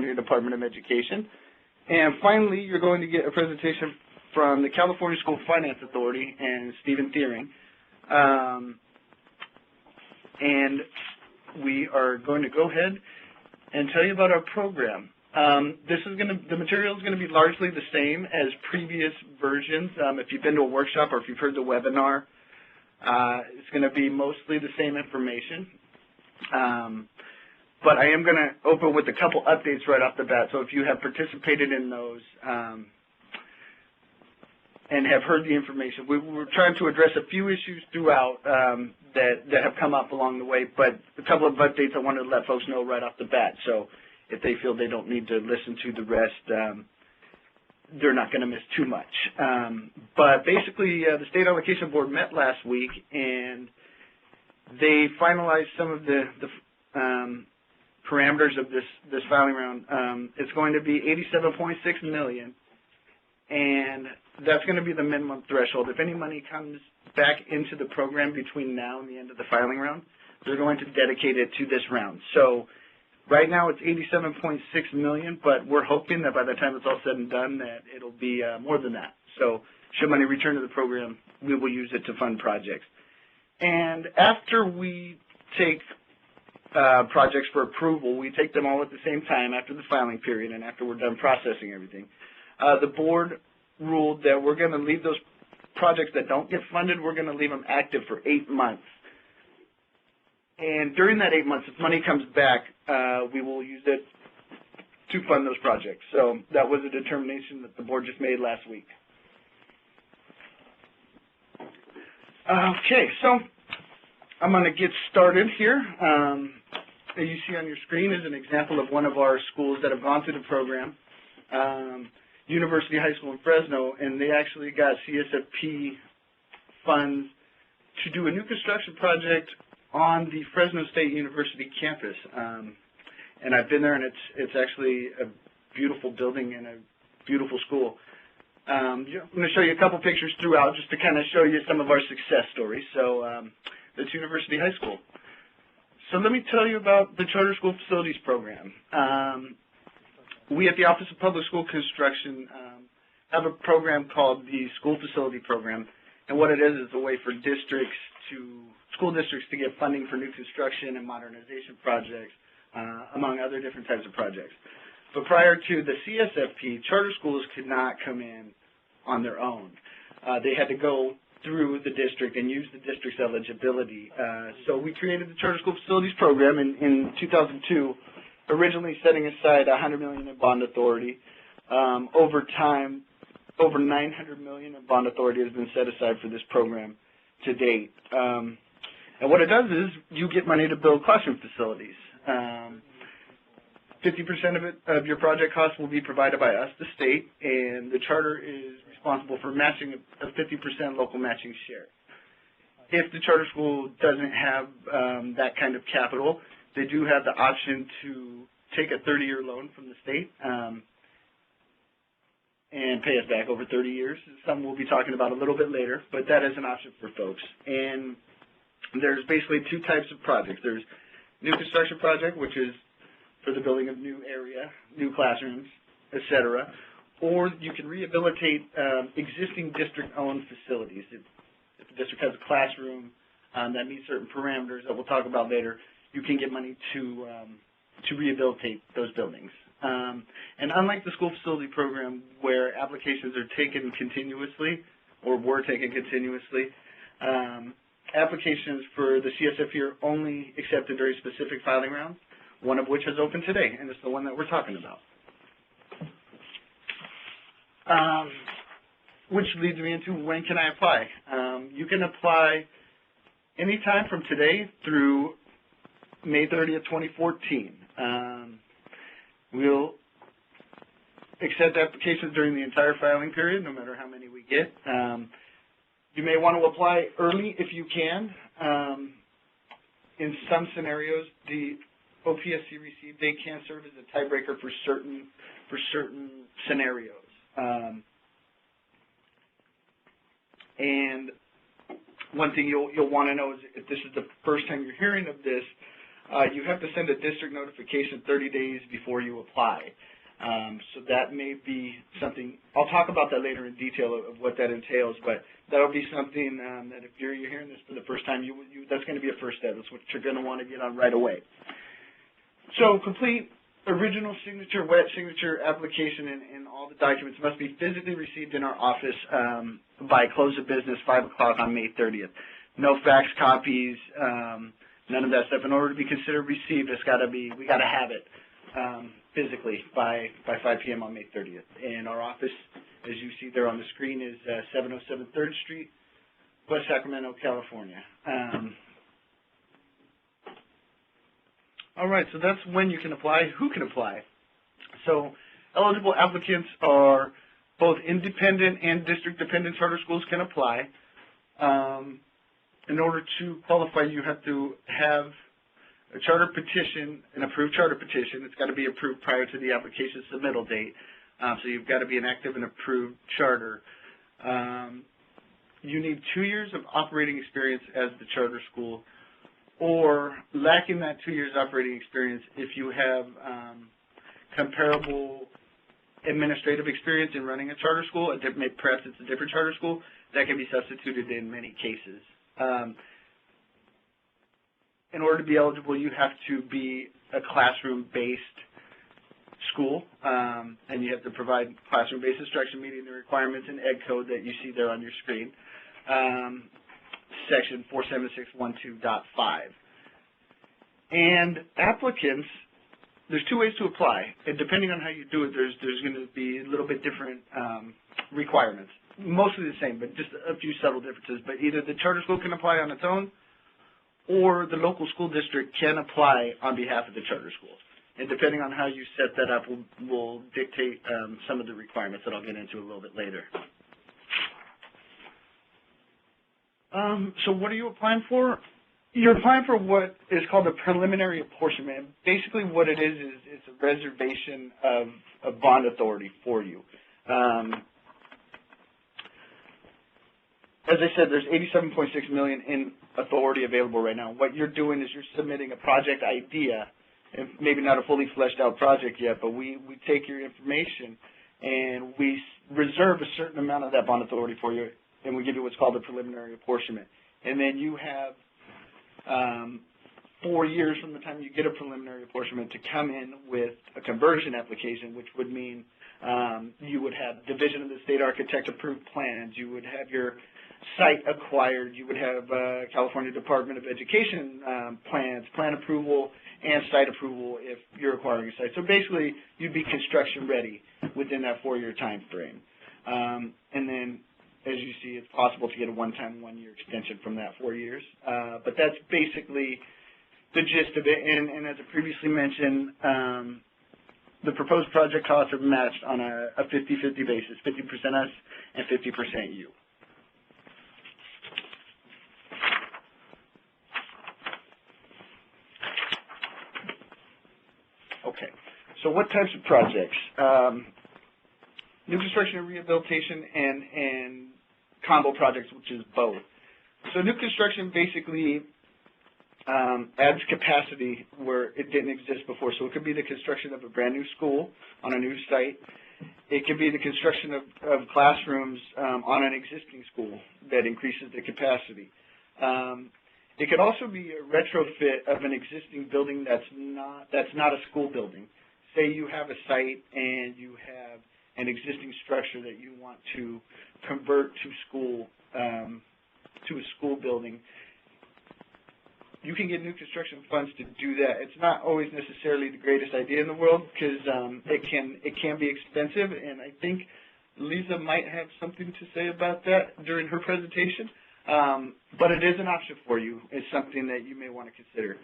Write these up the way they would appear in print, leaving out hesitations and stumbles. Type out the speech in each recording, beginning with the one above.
California Department of Education. And finally, you're going to get a presentation from the California School Finance Authority and Stephen Thiering. And we are going to go ahead and tell you about our program. The material is going to be largely the same as previous versions. If you've been to a workshop or if you've heard the webinar, it's going to be mostly the same information. But I am going to open with a couple updates right off the bat. So if you have participated in those and have heard the information, we're trying to address a few issues throughout that have come up along the way, but a couple of updates I wanted to let folks know right off the bat. So if they feel they don't need to listen to the rest, they're not going to miss too much. But basically, the State Allocation Board met last week, and they finalized some of the parameters of this filing round. It's going to be $87.6 million, and that's going to be the minimum threshold. If any money comes back into the program between now and the end of the filing round, they're going to dedicate it to this round. So right now it's $87.6 million, but we're hoping that by the time it's all said and done that it'll be more than that. So should money return to the program, we will use it to fund projects. And after we take projects for approval, we take them all at the same time after the filing period and after we're done processing everything. The board ruled that we're going to leave those projects that don't get funded, we're going to leave them active for 8 months. And during that 8 months, if money comes back, we will use it to fund those projects. So that was a determination that the board just made last week. Okay, so I'm going to get started here. As you see on your screen is an example of one of our schools that have gone through the program, University High School in Fresno, and they actually got CSFP funds to do a new construction project on the Fresno State University campus. And I've been there, and it's actually a beautiful building and a beautiful school. I'm going to show you a couple pictures throughout just to kind of show you some of our success stories. So that's University High School. So let me tell you about the Charter School Facilities Program. We at the Office of Public School Construction have a program called the School Facility Program. And what it is a way for school districts to get funding for new construction and modernization projects, among other different types of projects. But prior to the CSFP, charter schools could not come in on their own. They had to go through the district and use the district's eligibility. So we created the Charter School Facilities Program in 2002, originally setting aside $100 million in bond authority. Over time, over $900 million in bond authority has been set aside for this program to date. And what it does is you get money to build classroom facilities. 50% of your project costs will be provided by us, the state, and the charter is responsible for matching a 50% local matching share. If the charter school doesn't have that kind of capital, they do have the option to take a 30-year loan from the state and pay us back over 30 years. Something we'll be talking about a little bit later, but that is an option for folks. And there's basically two types of projects. There's new construction project, which is for the building of new area, new classrooms, etc. Or you can rehabilitate existing district-owned facilities. If the district has a classroom that meets certain parameters that we'll talk about later, you can get money to rehabilitate those buildings. And unlike the school facility program where applications are taken continuously or were taken continuously, applications for the CSFP are only accepted during specific filing rounds, one of which has opened today, and it's the one that we're talking about. Which leads me into when can I apply? You can apply anytime from today through May 30th, 2014. We'll accept applications during the entire filing period, no matter how many we get. You may want to apply early if you can. In some scenarios, the OPSC receive date can serve as a tiebreaker for certain scenarios. And one thing you'll want to know is if this is the first time you're hearing of this, you have to send a district notification 30 days before you apply. So that may be something, I'll talk about that later in detail of what that entails, but that'll be something that if you're hearing this for the first time, that's going to be a first step. That's what you're going to want to get on right away. So complete original signature, wet signature application, and all the documents must be physically received in our office by close of business, 5 o'clock on May 30th. No fax copies, none of that stuff. In order to be considered received, we got to have it physically by 5 p.m. on May 30th. And our office, as you see there on the screen, is 707 3rd Street, West Sacramento, California. All right, so that's when you can apply. Who can apply? So eligible applicants are both independent and district-dependent charter schools can apply. In order to qualify, you have to have a charter petition, an approved charter petition. It's got to be approved prior to the application submittal date. So you've got to be an active and approved charter. You need 2 years of operating experience as the charter school, or lacking that 2 years operating experience, if you have comparable administrative experience in running a charter school, perhaps it's a different charter school, that can be substituted in many cases. In order to be eligible, you have to be a classroom-based school, and you have to provide classroom-based instruction meeting the requirements in Ed Code that you see there on your screen, Section 47612.5. And applicants, there's 2 ways to apply, and depending on how you do it, there's going to be a little bit different requirements. Mostly the same, but just a few subtle differences. But either the charter school can apply on its own, or the local school district can apply on behalf of the charter school. And depending on how you set that up will dictate some of the requirements that I'll get into a little bit later. So what are you applying for? You're applying for what is called a preliminary apportionment. Basically what it is it's a reservation of bond authority for you. As I said, there's $87.6 million in authority available right now. What you're doing is you're submitting a project idea, and maybe not a fully fleshed out project yet, but we take your information and we reserve a certain amount of that bond authority for you, and we give you what's called a preliminary apportionment. And then you have 4 years from the time you get a preliminary apportionment to come in with a conversion application, which would mean you would have Division of the State Architect approved plans, you would have your site acquired, you would have California Department of Education plans, plan approval, and site approval if you're acquiring a site. So basically, you'd be construction ready within that 4-year time frame. And then, as you see, it's possible to get a one-time 1-year extension from that 4 years. But that's basically the gist of it. And as I previously mentioned, the proposed project costs are matched on a 50-50 basis, 50% us and 50% you. Okay, so what types of projects? New construction and rehabilitation and combo projects, which is both. So new construction basically adds capacity where it didn't exist before. So it could be the construction of a brand new school on a new site. It could be the construction of classrooms on an existing school that increases the capacity. It could also be a retrofit of an existing building that's not a school building. Say you have a site and you have an existing structure that you want to convert to a school building. You can get new construction funds to do that. It's not always necessarily the greatest idea in the world because it can be expensive, and I think Lisa might have something to say about that during her presentation. But it is an option for you. It's something that you may want to consider.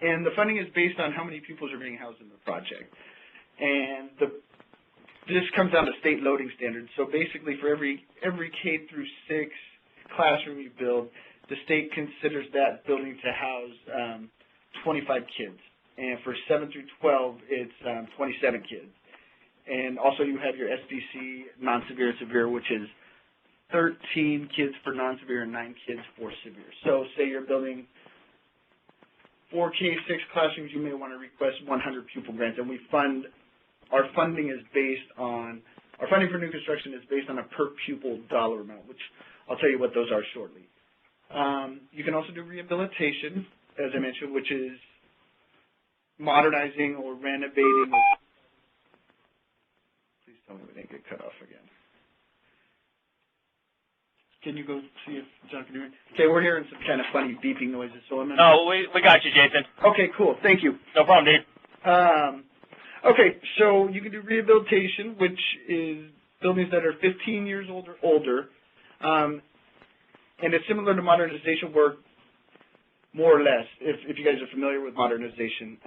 And the funding is based on how many pupils are being housed in the project. And this comes down to state loading standards. So basically for every K through 6 classroom you build, the state considers that building to house 25 kids. And for 7 through 12, it's 27 kids. And also you have your SDC, non-severe and severe, which is 13 kids for non-severe and 9 kids for severe. So say you're building for K-6 classrooms, you may want to request 100 pupil grants, and our funding is based on, our funding for new construction is based on a per pupil dollar amount, which I'll tell you what those are shortly. You can also do rehabilitation, as I mentioned, which is modernizing or renovating. Please tell me we didn't get cut off again. Can you go see if John can hear me? Okay, we're hearing some kind of funny beeping noises, so I'm going to... No, we got you, Jason. Okay, cool. Thank you. No problem, dude. Okay, so you can do rehabilitation, which is buildings that are 15 years old or older, and it's similar to modernization work, more or less, if you guys are familiar with modernization.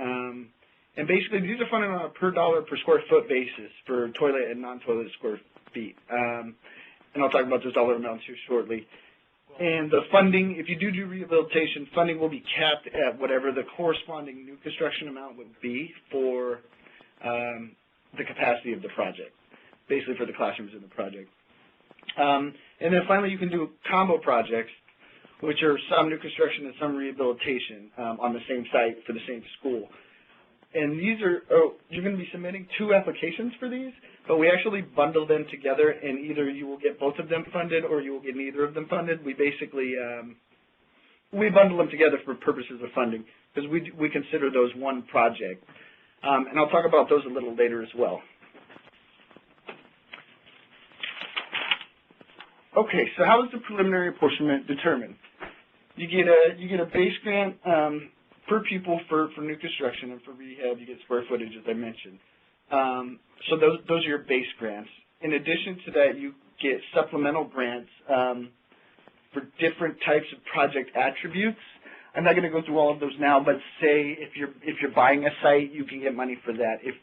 And basically, these are funded on a per dollar per square foot basis for toilet and non-toilet square feet. And I'll talk about those dollar amounts here shortly. And the funding, if you do rehabilitation, funding will be capped at whatever the corresponding new construction amount would be for the capacity of the project, basically for the classrooms in the project. And then finally, you can do combo projects, which are some new construction and some rehabilitation on the same site for the same school. And these are, you're going to be submitting 2 applications for these, but we actually bundle them together, and either you will get both of them funded or you will get neither of them funded. We basically, we bundle them together for purposes of funding because we consider those one project. And I'll talk about those a little later as well. Okay, so how is the preliminary apportionment determined? You get a base grant per pupil for new construction, and for rehab you get square footage, as I mentioned. So those are your base grants. In addition to that, you get supplemental grants for different types of project attributes. I'm not going to go through all of those now, but say if you're buying a site, you can get money for that. If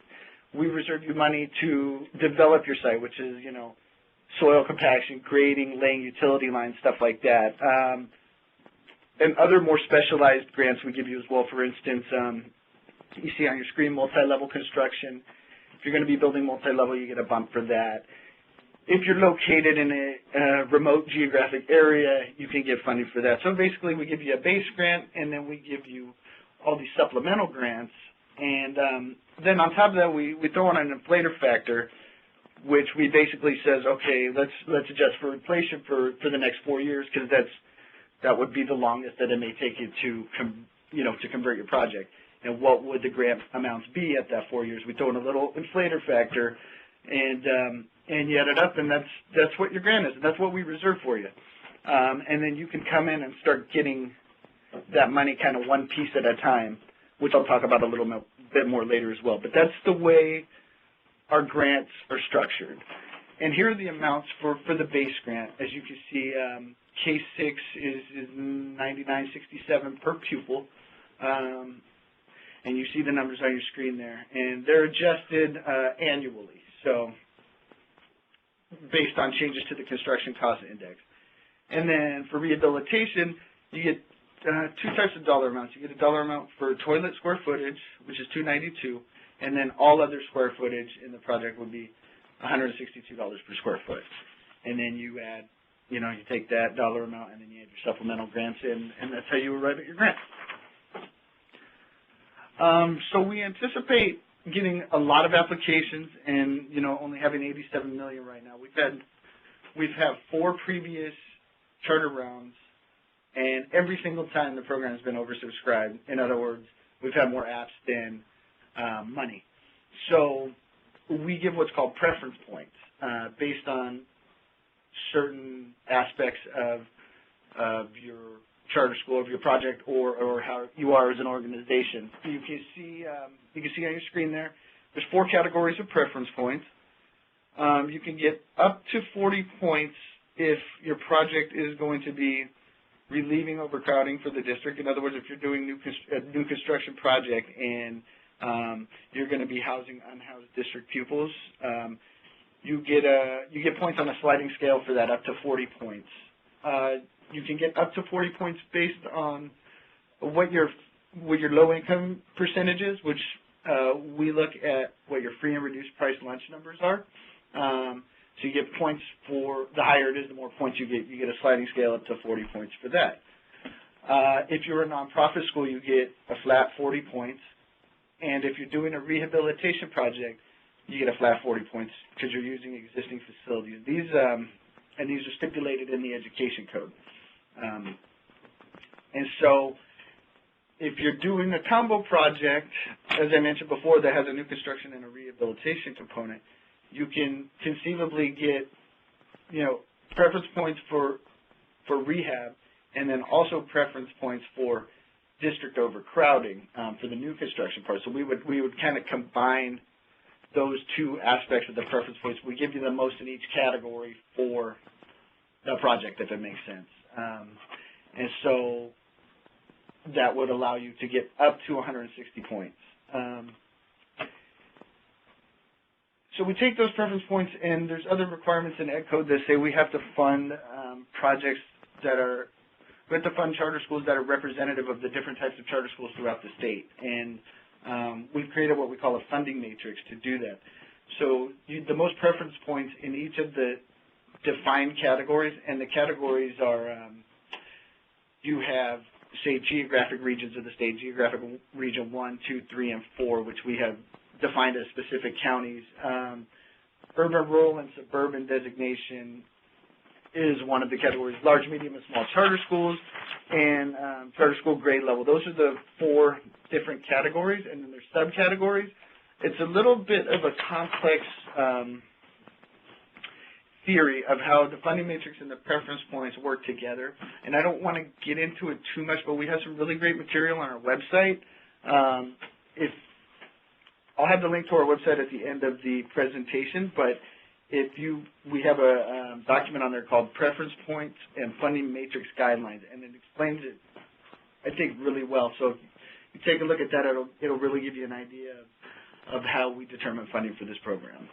we reserve you money to develop your site, which is, you know, soil compaction, grading, laying utility lines, stuff like that. And other more specialized grants we give you as well. For instance, you see on your screen multi-level construction. If you're going to be building multi-level, you get a bump for that. If you're located in a remote geographic area, you can get funding for that. So basically, we give you a base grant, and then we give you all these supplemental grants. And then on top of that, we throw in an inflator factor, which we basically says, okay, let's adjust for inflation for the next 4 years, because that would be the longest that it may take you to convert your project. And what would the grant amounts be at that 4 years? We throw in a little inflator factor, and you add it up, and that's what your grant is, and that's what we reserve for you. And then you can come in and start getting that money kind of one piece at a time, which I'll talk about a little bit more later as well. But that's the way our grants are structured. And here are the amounts for the base grant. As you can see, K6 is $99.67 per pupil. And you see the numbers on your screen there. And they're adjusted annually, so based on changes to the construction cost index. And then for rehabilitation, you get 2 types of dollar amounts. You get a dollar amount for toilet square footage, which is $292, and then all other square footage in the project would be $162 per square foot. And then you add, you take that dollar amount, and then you add your supplemental grants in, and that's how you arrive at your grant. So we anticipate getting a lot of applications, and only having 87 million right now. We've had 4 previous charter rounds, and every single time the program has been oversubscribed. In other words, we've had more apps than money. So we give what's called preference points based on certain aspects of your charter school, of your project, or how you are as an organization. You can see on your screen there, there's 4 categories of preference points. You can get up to 40 points if your project is going to be relieving overcrowding for the district. In other words, if you're doing a new construction project and you're going to be housing unhoused district pupils, you get points on a sliding scale for that, up to 40 points. You can get up to 40 points based on what your low-income percentage is, which we look at what your free and reduced price lunch numbers are. So you get points for, the higher it is, the more points you get. You get a sliding scale up to 40 points for that. If you're a nonprofit school, you get a flat 40 points. And if you're doing a rehabilitation project, you get a flat 40 points because you're using existing facilities. These are stipulated in the education code. And so if you're doing a combo project, as I mentioned before, that has a new construction and a rehabilitation component, you can conceivably get, preference points for rehab, and then also preference points for district overcrowding for the new construction part. So we would kind of combine those two aspects of the preference points. We give you the most in each category for the project, if it makes sense. And so that would allow you to get up to 160 points. So we take those preference points, and there's other requirements in Ed Code that say we have to fund projects that are, we have to fund charter schools that are representative of the different types of charter schools throughout the state. And we've created what we call a funding matrix to do that. So the most preference points in each of the defined categories, and the categories are, you have, say, geographic regions of the state, geographic region 1, 2, 3, and 4, which we have defined as specific counties. Urban, rural, and suburban designation is one of the categories. Large, medium, and small charter schools, and charter school grade level. Those are the 4 different categories, and then there's subcategories. It's a little bit of a complex theory of how the funding matrix and the preference points work together, and I don't want to get into it too much, but we have some really great material on our website. I'll have the link to our website at the end of the presentation, but we have a document on there called Preference Points and Funding Matrix Guidelines, and it explains it, I think, really well. So if you take a look at that, it'll really give you an idea of how we determine funding for this program.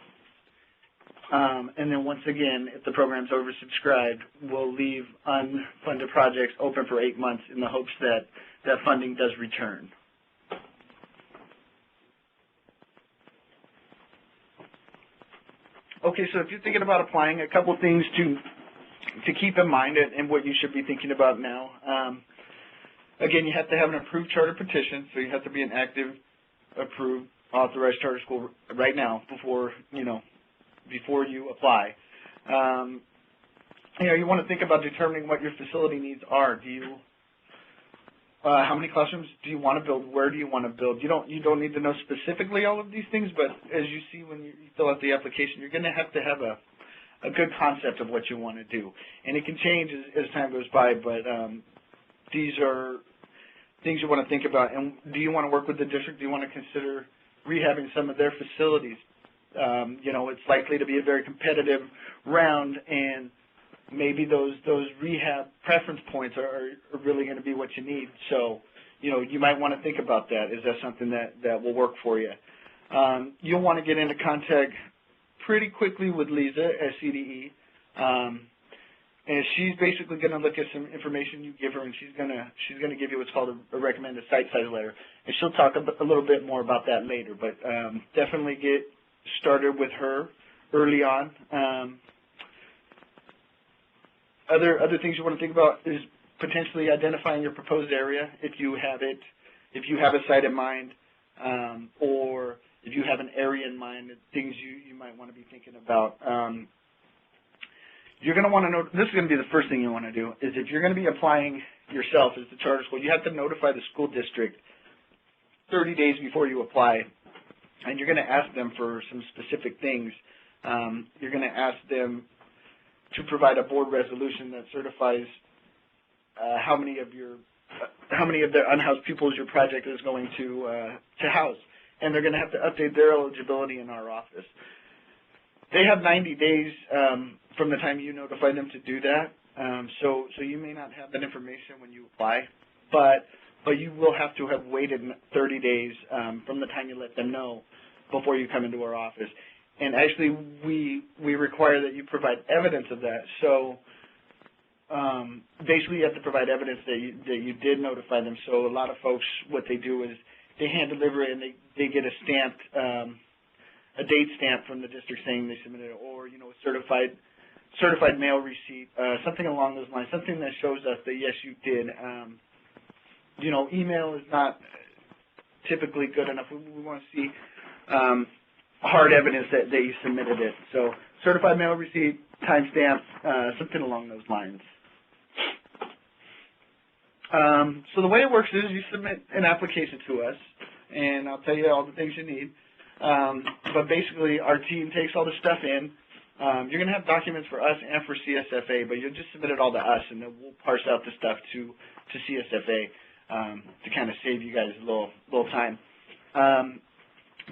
And then once again, if the program's oversubscribed, we'll leave unfunded projects open for 8 months in the hopes that that funding does return. Okay, so if you're thinking about applying, a couple things to keep in mind and what you should be thinking about now. Again, you have to have an approved charter petition, so you have to be an active, approved, authorized charter school right now before you apply. You want to think about determining what your facility needs are. How many classrooms do you want to build? Where do you want to build? You don't need to know specifically all of these things, but as you see when you fill out the application, you're going to have a good concept of what you want to do. And it can change as time goes by, but these are things you want to think about. And do you want to work with the district? Do you want to consider rehabbing some of their facilities? It's likely to be a very competitive round, and maybe those rehab preference points are really going to be what you need. So, you might want to think about that. Is that something that will work for you? You'll want to get into contact pretty quickly with Lisa at CDE. And she's basically going to look at some information you give her, and she's going to give you what's called a recommended site size letter. And she'll talk a little bit more about that later. But definitely get started with her early on. Other things you want to think about is potentially identifying your proposed area if you have a site in mind, or if you have an area in mind, things you might want to be thinking about. You're going to want to know, this is going to be the first thing you want to do, is if you're going to be applying yourself as the charter school, you have to notify the school district 30 days before you apply, and you're going to ask them for some specific things. You're going to ask them to provide a board resolution that certifies how many of their unhoused pupils your project is going to house, and they're going to have to update their eligibility in our office. They have 90 days from the time you notify them to do that, so you may not have that information when you apply, but you will have to have waited 30 days from the time you let them know before you come into our office. And actually, we require that you provide evidence of that. So basically, you have to provide evidence that you did notify them. So a lot of folks, what they do is they hand deliver it, and they get a stamped, a date stamp from the district saying they submitted it, or a certified mail receipt, something along those lines, something that shows us that yes, you did email is not typically good enough. We want to see hard evidence that you submitted it. So certified mail receipt, timestamp, something along those lines. So the way it works is you submit an application to us, and I'll tell you all the things you need. But basically, our team takes all the stuff in. You're going to have documents for us and for CSFA, but you'll just submit it all to us, and then we'll parse out the stuff to CSFA to kind of save you guys a little time.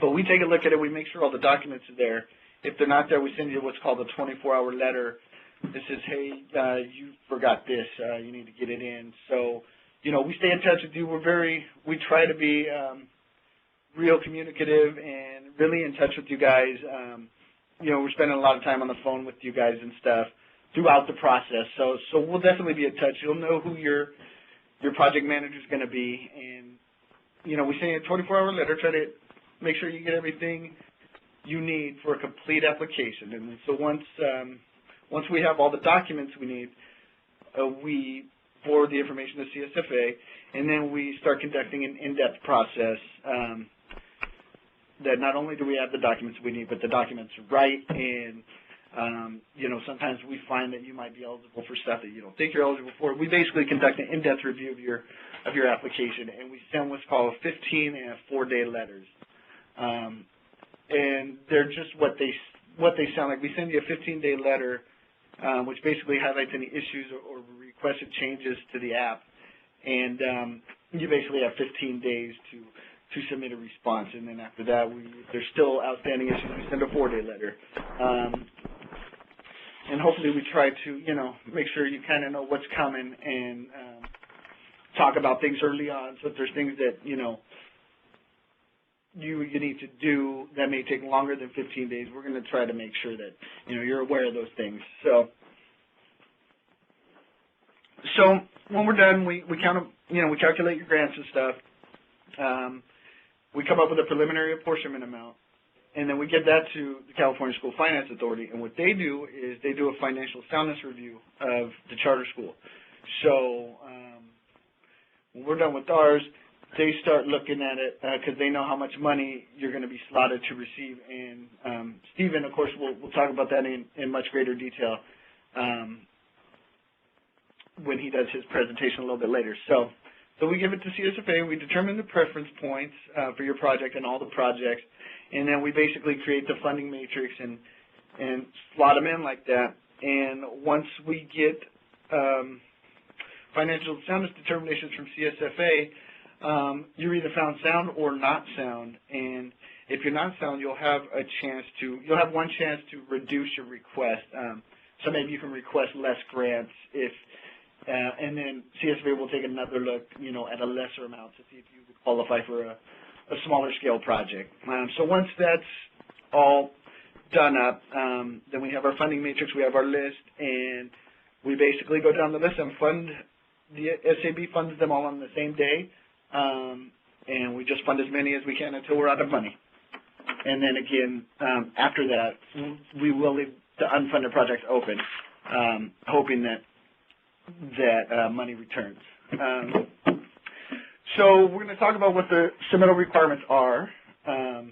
But we take a look at it. We make sure all the documents are there. If they're not there, we send you what's called a 24-hour letter. This says, hey, you forgot this. You need to get it in. So, we stay in touch with you. We try to be real communicative and really in touch with you guys. We're spending a lot of time on the phone with you guys and stuff throughout the process. So we'll definitely be in touch. You'll know who your project manager is going to be. And, we send you a 24-hour letter. Try to make sure you get everything you need for a complete application. And so once we have all the documents we need, we forward the information to CSFA, and then we start conducting an in-depth process that not only do we have the documents we need, but the documents are right, and sometimes we find that you might be eligible for stuff that you don't think you're eligible for. We basically conduct an in-depth review of your application, and we send what's called 15 and 4-day letters. And they're just what they sound like. We send you a 15-day letter, which basically highlights any issues or requested changes to the app, and you basically have 15 days to submit a response, and then after that, if there's still outstanding issues, we send a 4-day letter. And hopefully we try to, make sure you kind of know what's coming and talk about things early on. So if there's things that, you need to do that may take longer than 15 days, we're going to try to make sure that, you're aware of those things. So when we're done, we calculate your grants and stuff. We come up with a preliminary apportionment amount, and then we get that to the California School Finance Authority. And what they do is they do a financial soundness review of the charter school. So when we're done with ours, they start looking at it because they know how much money you're going to be slotted to receive. And Stephen, of course, we'll talk about that in much greater detail when he does his presentation a little bit later. So we give it to CSFA. We determine the preference points for your project and all the projects, and then we basically create the funding matrix and slot them in like that. And once we get financial soundness determinations from CSFA, you're either found sound or not sound. And if you're not sound, you'll have one chance to reduce your request. So maybe you can request less grants and then CSFA will take another look, at a lesser amount to see if you would qualify for a smaller scale project. So once that's all done up, then we have our funding matrix, we have our list, and we basically go down the list and the SAB funds them all on the same day, and we just fund as many as we can until we're out of money. And then again, after that, we will leave the unfunded projects open, hoping that money returns. So we're going to talk about what the submittal requirements are. As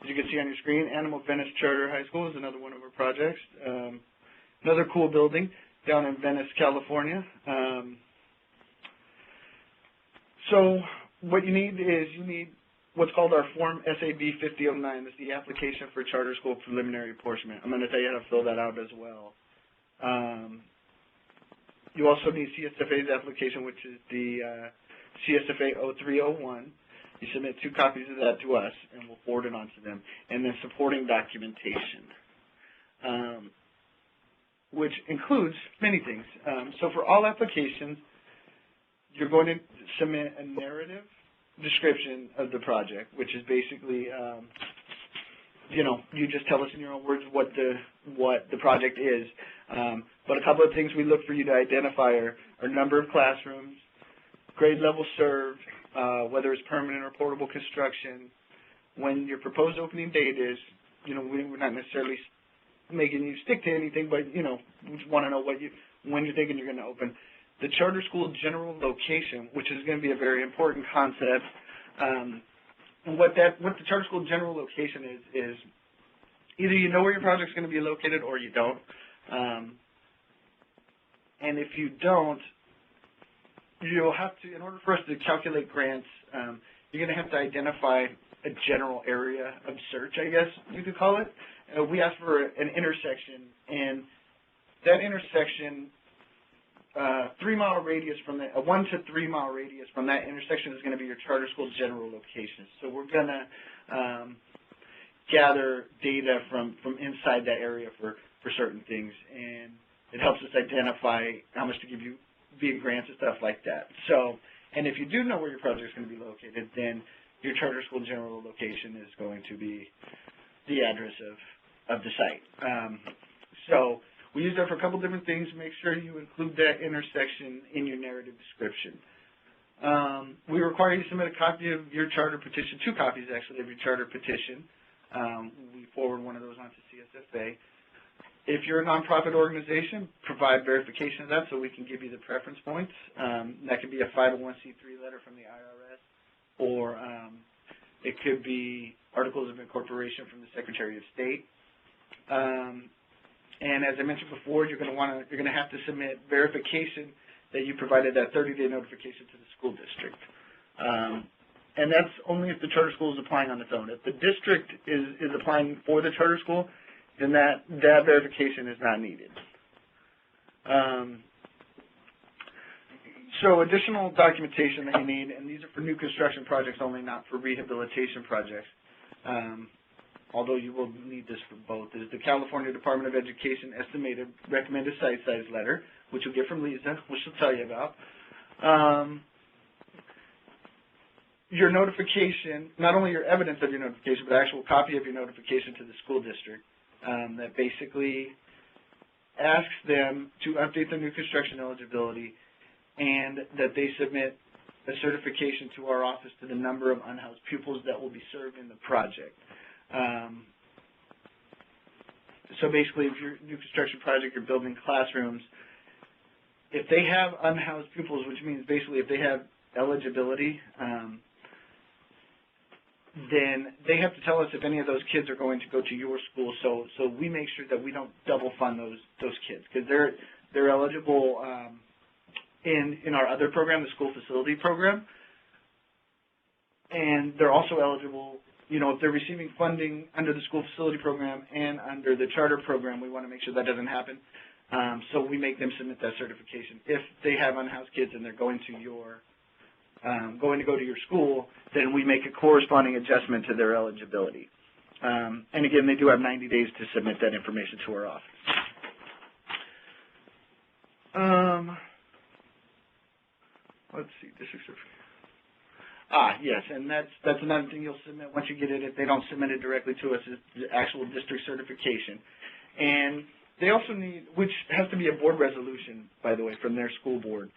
you can see on your screen, Animal Venice Charter High School is another one of our projects. Another cool building down in Venice, California. So what you need what's called our Form SAB 5009. That's the application for charter school preliminary apportionment. I'm going to tell you how to fill that out as well. You also need CSFA's application, which is the CSFA 0301. You submit 2 copies of that to us, and we'll forward it on to them. And then supporting documentation, which includes many things. So for all applications, you're going to submit a narrative description of the project, which is basically, you just tell us in your own words what the project is. But a couple of things we look for you to identify are number of classrooms, grade level served, whether it's permanent or portable construction, when your proposed opening date is. We're not necessarily making you stick to anything, but we just want to know when you're thinking you're going to open. the charter school general location, which is going to be a very important concept. What the charter school general location is either you know where your project's going to be located or you don't. And if you don't, you'll have to, in order for us to calculate grants, you're going to have to identify a general area of search, I guess you could call it. We ask for an intersection, and that intersection, 3-mile radius from a 1 to 3 mile radius from that intersection is going to be your charter school general location. So we're going to gather data from inside that area for certain things, and it helps us identify how much to give you via grants and stuff like that. So, and if you do know where your project is going to be located, then your charter school general location is going to be the address of the site. So we use that for a couple different things. Make sure you include that intersection in your narrative description. We require you to submit a copy of your charter petition, 2 copies actually of your charter petition. We forward one of those on to CSFA. If you're a nonprofit organization, provide verification of that so we can give you the preference points. That could be a 501c3 letter from the IRS, or it could be articles of incorporation from the Secretary of State. And as I mentioned before, you're going to have to submit verification that you provided that 30-day notification to the school district. And that's only if the charter school is applying on its own. If the district is applying for the charter school, then that verification is not needed. So additional documentation that you need, and these are for new construction projects only, not for rehabilitation projects, although you will need this for both, is the California Department of Education estimated recommended site size letter, which you'll get from Lisa, which she'll tell you about. Your notification, not only your evidence of your notification, but actual copy of your notification to the school district. That basically asks them to update their new construction eligibility and that they submit a certification to our office to the number of unhoused pupils that will be served in the project. So basically, if you're a new construction project, you're building classrooms, if they have unhoused pupils, which means basically if they have eligibility, then they have to tell us if any of those kids are going to go to your school. So we make sure that we don't double fund those kids, because they're eligible in our other program, the school facility program, and they're also eligible. You know, if they're receiving funding under the school facility program and under the charter program, we want to make sure that doesn't happen. So we make them submit that certification. If they have unhoused kids and they're going to go to your school, then we make a corresponding adjustment to their eligibility. And again, they do have 90 days to submit that information to our office. Let's see, district certificate. Yes, and that's another thing you'll submit once you get it. If they don't submit it directly to us, is the actual district certification. And they also need, which has to be a board resolution, by the way, from their school board.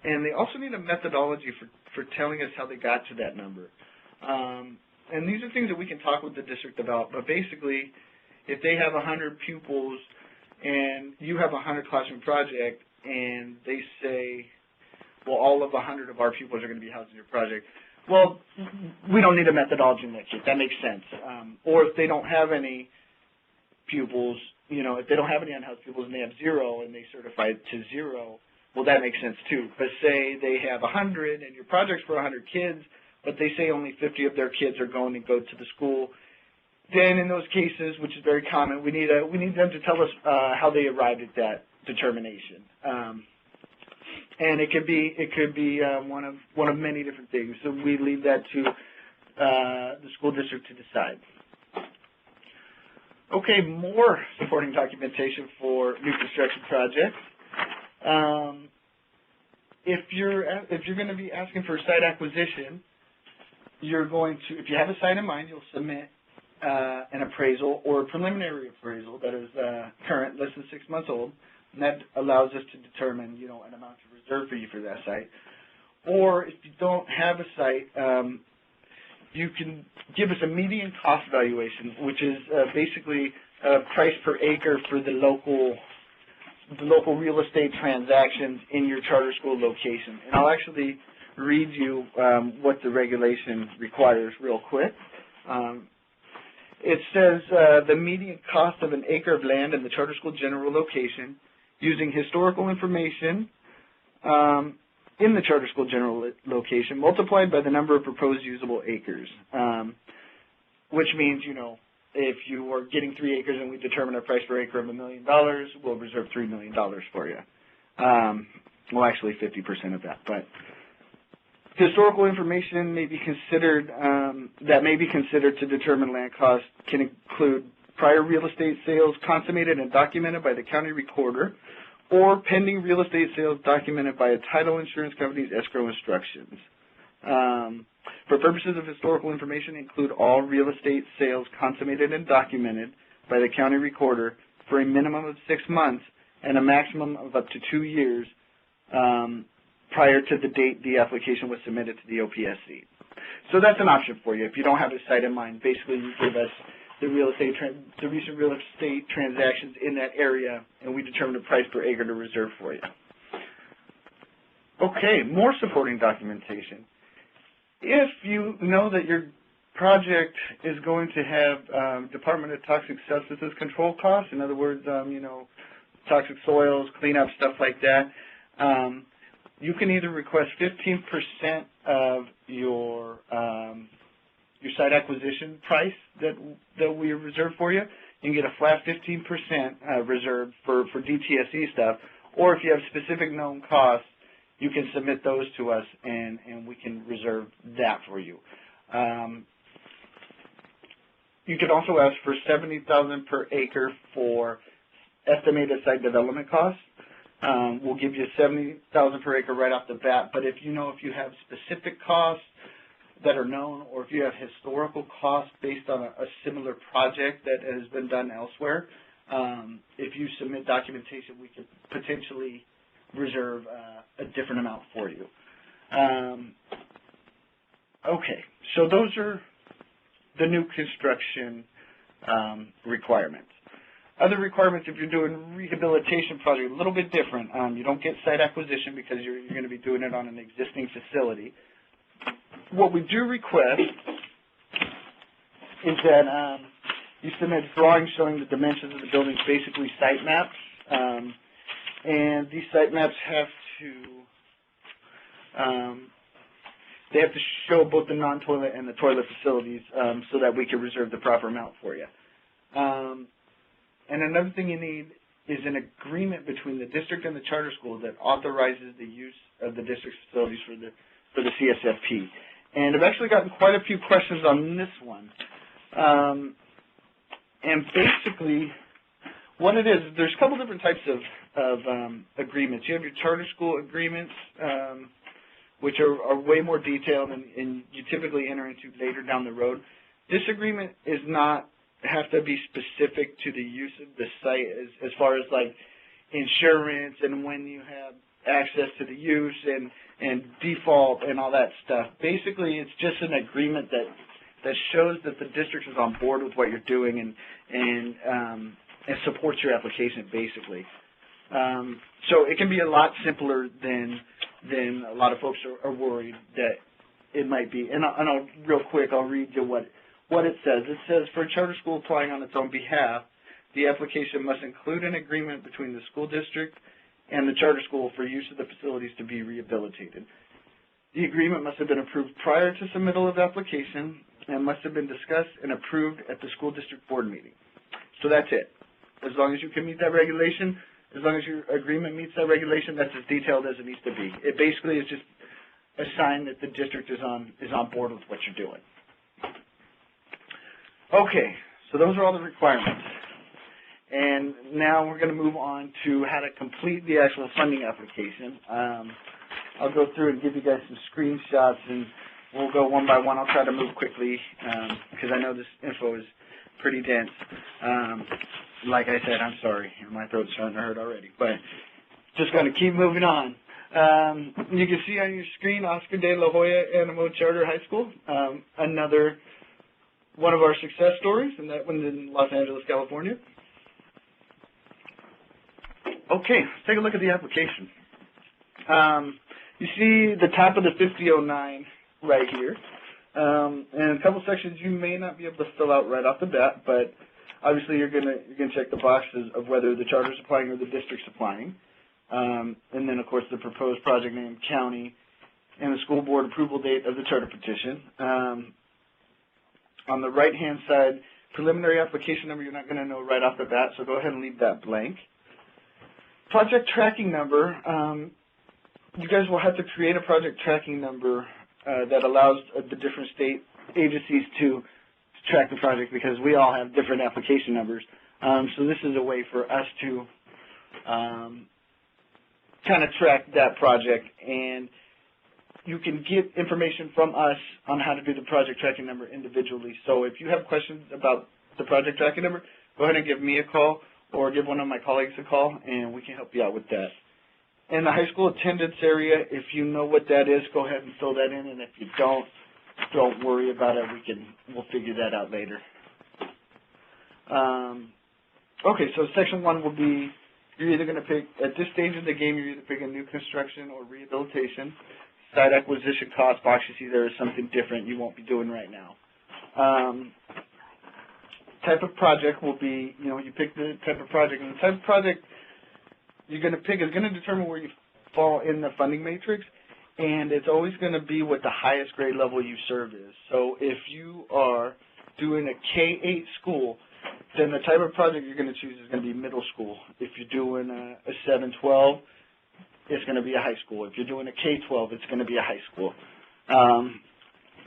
And they also need a methodology for telling us how they got to that number. And these are things that we can talk with the district about. But basically, if they have 100 pupils and you have a 100 classroom project and they say, well, all of 100 of our pupils are going to be housed in your project, well, we don't need a methodology in that case. That makes sense. Or if they don't have any pupils, you know, if they don't have any unhoused pupils and they have 0 and they certify it to 0, well, that makes sense too. But say they have 100 and your project's for 100 kids, but they say only 50 of their kids are going to go to the school. Then in those cases, which is very common, we need them to tell us how they arrived at that determination. And it could be one of many different things. So we leave that to the school district to decide. Okay, more supporting documentation for new construction projects. If you're going to be asking for a site acquisition, you're going to, if you have a site in mind, you'll submit an appraisal or a preliminary appraisal that is current, less than 6 months old, and that allows us to determine, you know, an amount to reserve for you for that site. Or if you don't have a site, you can give us a median cost valuation, which is basically a price per acre for the local the local real estate transactions in your charter school location. And I'll actually read you what the regulation requires real quick. It says the median cost of an acre of land in the charter school general location using historical information in the charter school general location multiplied by the number of proposed usable acres, which means, you know, if you are getting 3 acres and we determine a price per acre of $1 million, we'll reserve $3 million for you. Well, actually 50% of that, but historical information may be considered, that may be considered to determine land cost can include prior real estate sales consummated and documented by the county recorder, or pending real estate sales documented by a title insurance company's escrow instructions. For purposes of historical information, include all real estate sales consummated and documented by the county recorder for a minimum of 6 months and a maximum of up to 2 years prior to the date the application was submitted to the OPSC. So that's an option for you. If you don't have a site in mind, basically you give us the recent real estate transactions in that area, and we determine the price per acre to reserve for you. Okay, more supporting documentation. If you know that your project is going to have Department of Toxic Substances control costs, in other words, you know, toxic soils, cleanup, stuff like that, you can either request 15% of your site acquisition price that we reserve for you. You can get a flat 15% reserved for DTSE stuff, or if you have specific known costs, you can submit those to us, and we can reserve that for you. You could also ask for $70,000 per acre for estimated site development costs. We'll give you $70,000 per acre right off the bat, but if you have specific costs that are known, or if you have historical costs based on a similar project that has been done elsewhere, if you submit documentation, we could potentially reserve a different amount for you. Okay, so those are the new construction requirements. Other requirements, if you're doing rehabilitation project, a little bit different. You don't get site acquisition because you're going to be doing it on an existing facility. What we do request is that you submit drawings showing the dimensions of the buildings, basically site maps. And these site maps have to show both the non-toilet and the toilet facilities so that we can reserve the proper amount for you. And another thing you need is an agreement between the district and the charter school that authorizes the use of the district's facilities for the CSFP. And I've actually gotten quite a few questions on this one. And basically, what it is, there's a couple different types of agreements. You have your charter school agreements, which are way more detailed, and you typically enter into later down the road. This agreement is not have to be specific to the use of the site as far as like insurance and when you have access to the use and default and all that stuff. Basically, it's just an agreement that shows that the district is on board with what you're doing and supports your application, basically. So it can be a lot simpler than a lot of folks are worried that it might be. And I'll real quick, I'll read you what it says. It says, for a charter school applying on its own behalf, the application must include an agreement between the school district and the charter school for use of the facilities to be rehabilitated. The agreement must have been approved prior to submittal of application and must have been discussed and approved at the school district board meeting. So that's it. As long as you can meet that regulation, as long as your agreement meets that regulation, that's as detailed as it needs to be. It basically is just a sign that the district is on board with what you're doing. Okay, so those are all the requirements. And now we're going to move on to how to complete the actual funding application. I'll go through and give you guys some screenshots, and we'll go one by one. I'll try to move quickly because I know this info is pretty dense. Like I said, I'm sorry. My throat's starting to hurt already. But just going to keep moving on. You can see on your screen Oscar de la Hoya Animo Charter High School, another one of our success stories, and that one's in Los Angeles, California. Okay, let's take a look at the application. You see the top of the 5009 right here. And a couple sections you may not be able to fill out right off the bat, but obviously you're gonna check the boxes of whether the charter's applying or the district's applying. And then of course the proposed project name, county, and the school board approval date of the charter petition. On the right hand side, preliminary application number you're not going to know right off the bat, so go ahead and leave that blank. Project tracking number, you guys will have to create a project tracking number that allows the different state agencies to track the project, because we all have different application numbers. So this is a way for us to kind of track that project, and you can get information from us on how to do the project tracking number individually. So if you have questions about the project tracking number, go ahead and give me a call or give one of my colleagues a call, and we can help you out with that. In the high school attendance area, if you know what that is, go ahead and fill that in, and if you don't worry about it. We'll figure that out later. Okay, so section 1 will be, you're either going to pick, at this stage of the game, you're either picking new construction or rehabilitation. Site acquisition cost box, you see there is something different you won't be doing right now. Type of project will be, you pick the type of project, and the type of project you're going to pick is going to determine where you fall in the funding matrix, and it's always going to be what the highest grade level you serve is. So if you are doing a K-8 school, then the type of project you're going to choose is going to be middle school. If you're doing a 7-12, it's going to be a high school. If you're doing a K-12, it's going to be a high school.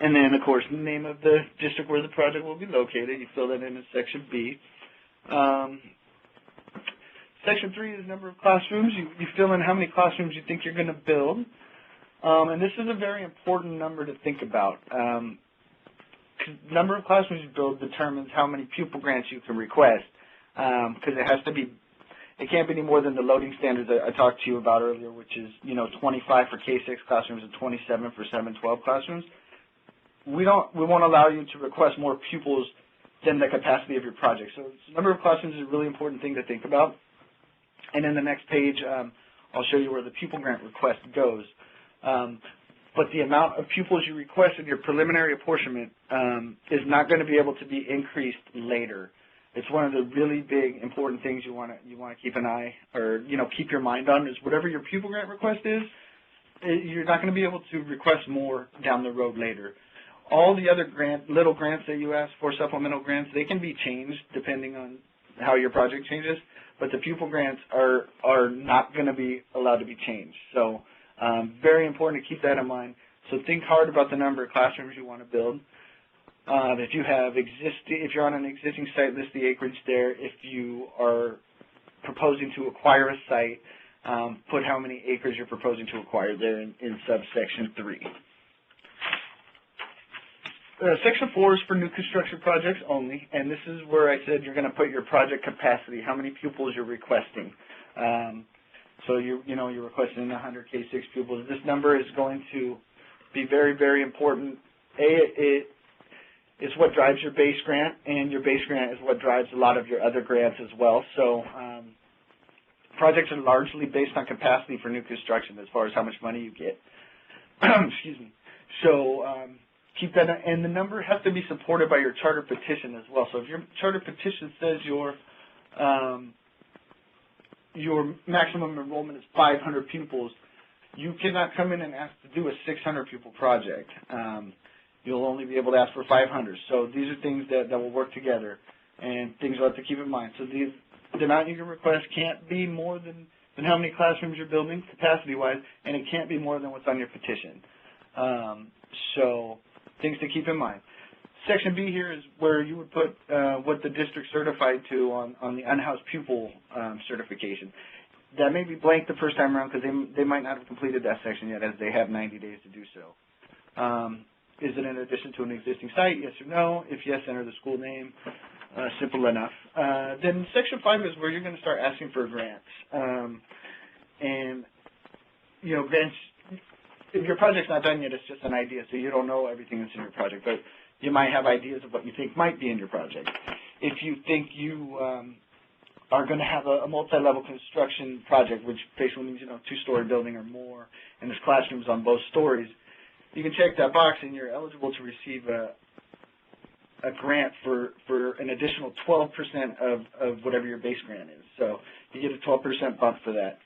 And then, of course, the name of the district where the project will be located. You fill that in Section B. Section 3 is number of classrooms. You fill in how many classrooms you think you're going to build. And this is a very important number to think about. Number of classrooms you build determines how many pupil grants you can request, because it has to be, it can't be any more than the loading standards that I talked to you about earlier, which is 25 for K-6 classrooms and 27 for 7-12 classrooms. We won't allow you to request more pupils than the capacity of your project. So number of classrooms is a really important thing to think about. And in the next page, I'll show you where the pupil grant request goes. But the amount of pupils you request in your preliminary apportionment is not going to be able to be increased later. It's one of the really big important things you want to keep an eye, or keep your mind on, is whatever your pupil grant request is, you're not going to be able to request more down the road later. All the other little grants that you ask for, supplemental grants, they can be changed depending on how your project changes, but the pupil grants are not going to be allowed to be changed. So very important to keep that in mind. So think hard about the number of classrooms you want to build. If you're on an existing site, list the acreage there. If you are proposing to acquire a site, put how many acres you're proposing to acquire there in subsection 3. Section 4 is for new construction projects only, and this is where I said you're going to put your project capacity, how many pupils you're requesting. So you're requesting 100 K-6 pupils. This number is going to be very, very important. It's what drives your base grant, and your base grant is what drives a lot of your other grants as well. So projects are largely based on capacity for new construction as far as how much money you get. Excuse me. So keep that, and the number has to be supported by your charter petition as well. So if your charter petition says your maximum enrollment is 500 pupils, you cannot come in and ask to do a 600 pupil project. You'll only be able to ask for 500. So these are things that will work together, and things you'll have to keep in mind. So the amount you can request can't be more than how many classrooms you're building capacity-wise, and it can't be more than what's on your petition. So things to keep in mind. Section B here is where you would put what the district certified to on the unhoused pupil certification. That may be blank the first time around because they might not have completed that section yet, as they have 90 days to do so. Is it in addition to an existing site, yes or no? If yes, enter the school name. Simple enough. Then Section 5 is where you're going to start asking for grants. And, grants, if your project's not done yet, it's just an idea, so you don't know everything that's in your project, but you might have ideas of what you think might be in your project. If you think you are going to have a multi-level construction project, which basically means, two-story building or more, and there's classrooms on both stories, you can check that box and you're eligible to receive a grant for an additional 12% of whatever your base grant is. So you get a 12% bump for that.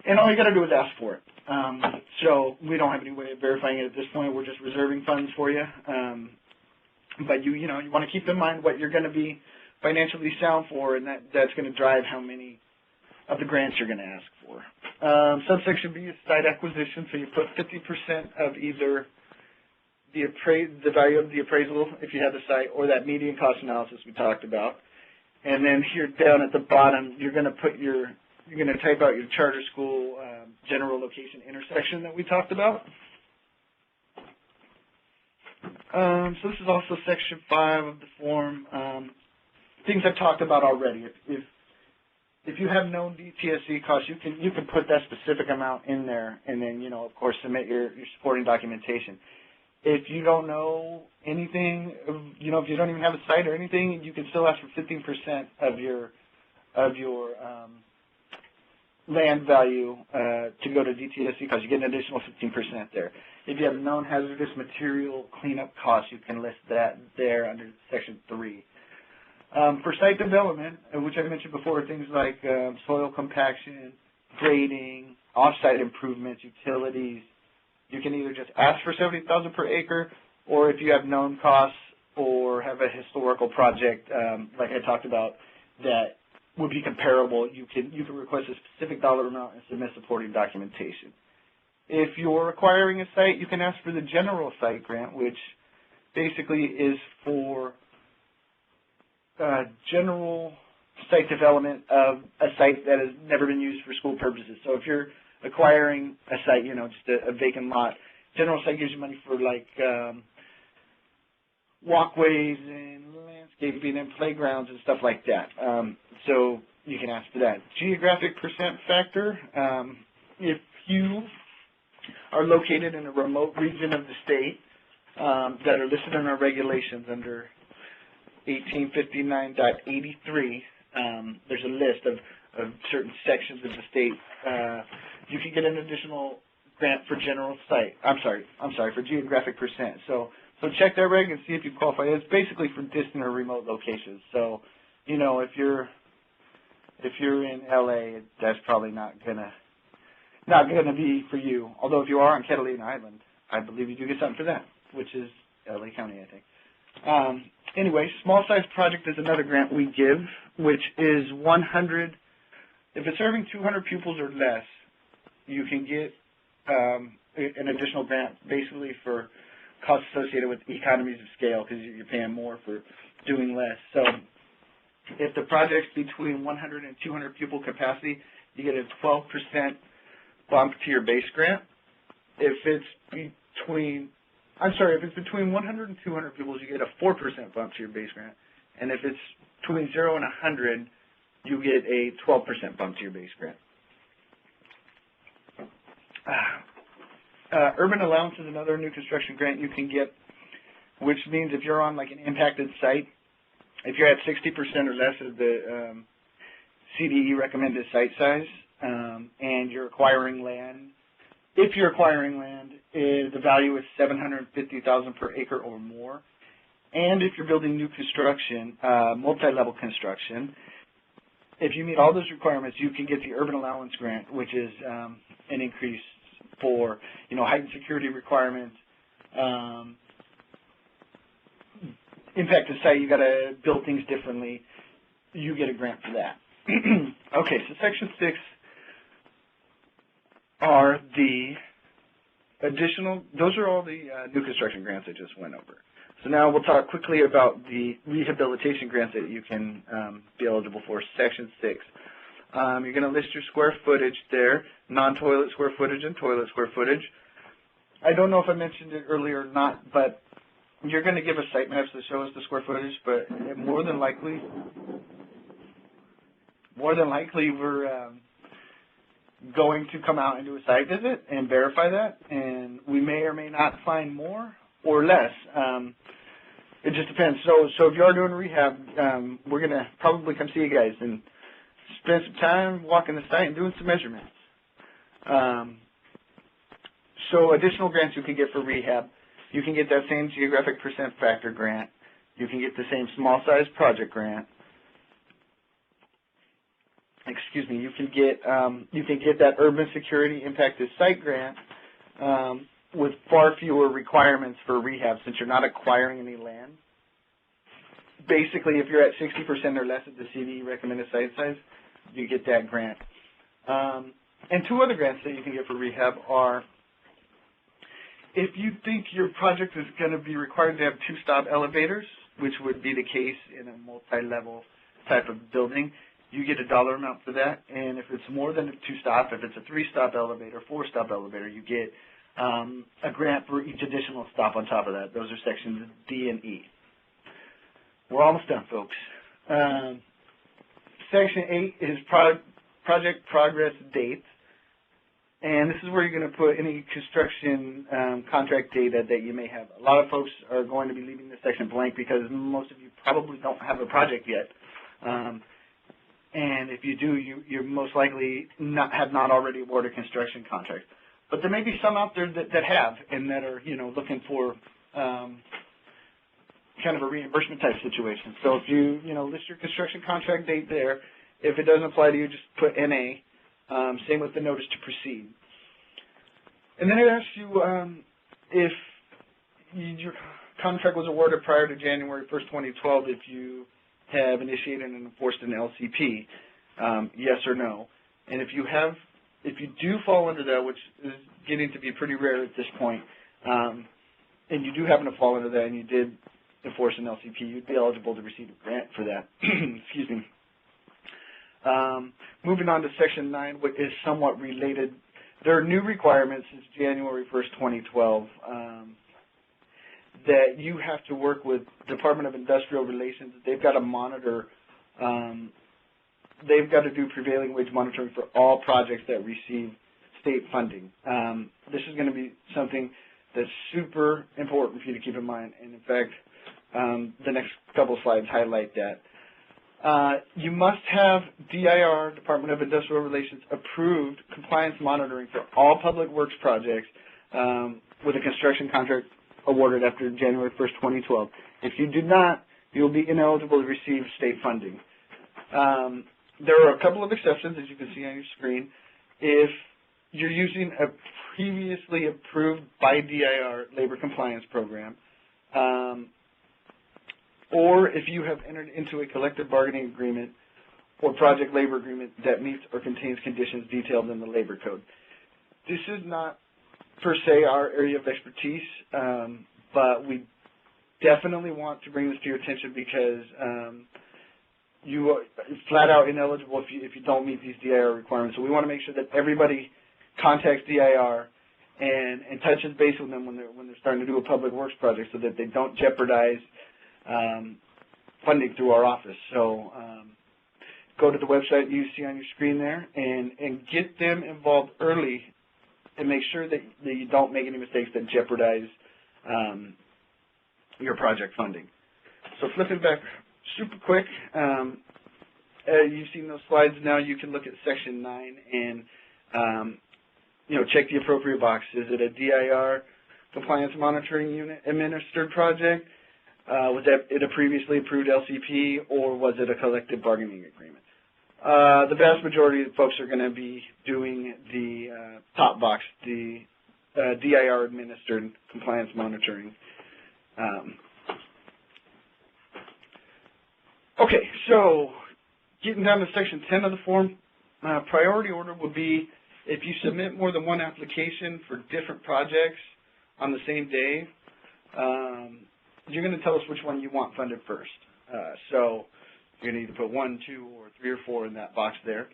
And all you got to do is ask for it. So we don't have any way of verifying it at this point. We're just reserving funds for you. But you want to keep in mind what you're going to be financially sound for, and that's going to drive how many of the grants you're going to ask for. Subsection B is site acquisition. So you put 50% of either the value of the appraisal if you have the site, or that median cost analysis we talked about. And then here down at the bottom, you're going to type out your charter school general location intersection that we talked about. So this is also section 5 of the form. Things I've talked about already. If you have known DTSC costs, you can put that specific amount in there, and then of course submit your supporting documentation. If you don't know anything, if you don't even have a site or anything, you can still ask for 15% of your land value to go to DTSC because you get an additional 15% there. If you have known hazardous material cleanup costs, you can list that there under section 3. For site development, which I mentioned before, things like soil compaction, grading, off-site improvements, utilities, you can either just ask for $70,000 per acre, or if you have known costs or have a historical project, like I talked about, that would be comparable, you can request a specific dollar amount and submit supporting documentation. If you're acquiring a site, you can ask for the general site grant, which basically is for general site development of a site that has never been used for school purposes. So if you're acquiring a site, just a vacant lot, general site gives you money for like walkways and landscaping and playgrounds and stuff like that. So you can ask for that. Geographic percent factor, if you are located in a remote region of the state that are listed in our regulations under 1859.83, there's a list of certain sections of the state. You can get an additional grant for general site. For geographic percent. So check that reg and see if you qualify. It's basically for distant or remote locations. So, if you're in LA, that's probably not gonna be for you. Although if you are on Catalina Island, I believe you do get something for that, which is LA County, I think. Anyway, small size project is another grant we give, which is 100. If it's serving 200 pupils or less, you can get an additional grant basically for costs associated with economies of scale because you're paying more for doing less. So if the project's between 100 and 200 pupil capacity, you get a 12% bump to your base grant. If it's between 100 and 200 pupils, you get a 4% bump to your base grant. And if it's between 0 and 100, you get a 12% bump to your base grant. Urban allowance is another new construction grant you can get, which means if you're on like an impacted site, if you're at 60% or less of the CDE recommended site size, and you're acquiring land, if you're acquiring land, the value is $750,000 per acre or more, and if you're building new construction, multi-level construction, if you meet all those requirements, you can get the urban allowance grant, which is an increase for heightened security requirements. Impacted site, you got to build things differently. You get a grant for that. Okay, so Section 6 are the additional. Those are all the new construction grants I just went over. So now we'll talk quickly about the rehabilitation grants that you can be eligible for. Section 6. You're going to list your square footage there, non-toilet square footage and toilet square footage. I don't know if I mentioned it earlier or not, but you're going to give us site maps that show us the square footage, but more than likely we're going to come out and do a site visit and verify that, and we may or may not find more or less. It just depends. So if you are doing rehab, we're going to probably come see you guys and spend some time walking the site and doing some measurements. So additional grants you can get for rehab. You can get that same geographic percent factor grant. You can get the same small size project grant. Excuse me. You can get that urban security impacted site grant with far fewer requirements for rehab since you're not acquiring any land. Basically, if you're at 60% or less of the CDE recommended site size, you get that grant. And two other grants that you can get for rehab are if you think your project is going to be required to have two-stop elevators, which would be the case in a multi-level type of building, you get a dollar amount for that. And if it's more than a two-stop, if it's a three-stop elevator, four-stop elevator, you get a grant for each additional stop on top of that. Those are sections D and E. We're almost done, folks. Section 8 is project progress dates. And this is where you're going to put any construction contract data that you may have. A lot of folks are going to be leaving this section blank because most of you probably don't have a project yet. And if you do, you most likely have not already awarded construction contracts. But there may be some out there that have and that are, looking for kind of a reimbursement type situation. So if you, list your construction contract date there, if it doesn't apply to you, just put NA. Same with the notice to proceed. And then it asks you if your contract was awarded prior to January 1st, 2012, if you have initiated and enforced an LCP, yes or no. And if you do fall under that, which is getting to be pretty rare at this point, and you do happen to fall under that and you did enforce an LCP, you'd be eligible to receive a grant for that. Excuse me. Moving on to Section 9, which is somewhat related. There are new requirements since January 1st, 2012 that you have to work with Department of Industrial Relations. They've got to monitor, they've got to do prevailing wage monitoring for all projects that receive state funding. This is going to be something that's super important for you to keep in mind. And in fact, the next couple slides highlight that. You must have DIR, Department of Industrial Relations, approved compliance monitoring for all public works projects with a construction contract awarded after January 1st, 2012. If you do not, you'll be ineligible to receive state funding. There are a couple of exceptions, as you can see on your screen. If you're using a previously approved by DIR labor compliance program, or if you have entered into a collective bargaining agreement or project labor agreement that meets or contains conditions detailed in the labor code. This is not per se our area of expertise, but we definitely want to bring this to your attention because you are flat out ineligible if you don't meet these DIR requirements. So we want to make sure that everybody contacts DIR and touches base with them when they're starting to do a public works project so that they don't jeopardize funding through our office. So go to the website you see on your screen there and get them involved early and make sure that you don't make any mistakes that jeopardize your project funding. So flipping back super quick, you've seen those slides now. You can look at Section 9 and check the appropriate box. Is it a DIR compliance monitoring unit administered project? Was it a previously approved LCP, or was it a collective bargaining agreement? The vast majority of folks are going to be doing the top box, the DIR administered compliance monitoring. Okay, so getting down to Section 10 of the form, priority order would be if you submit more than one application for different projects on the same day, you're going to tell us which one you want funded first. So you're going to either put 1, 2, or 3 or 4 in that box there.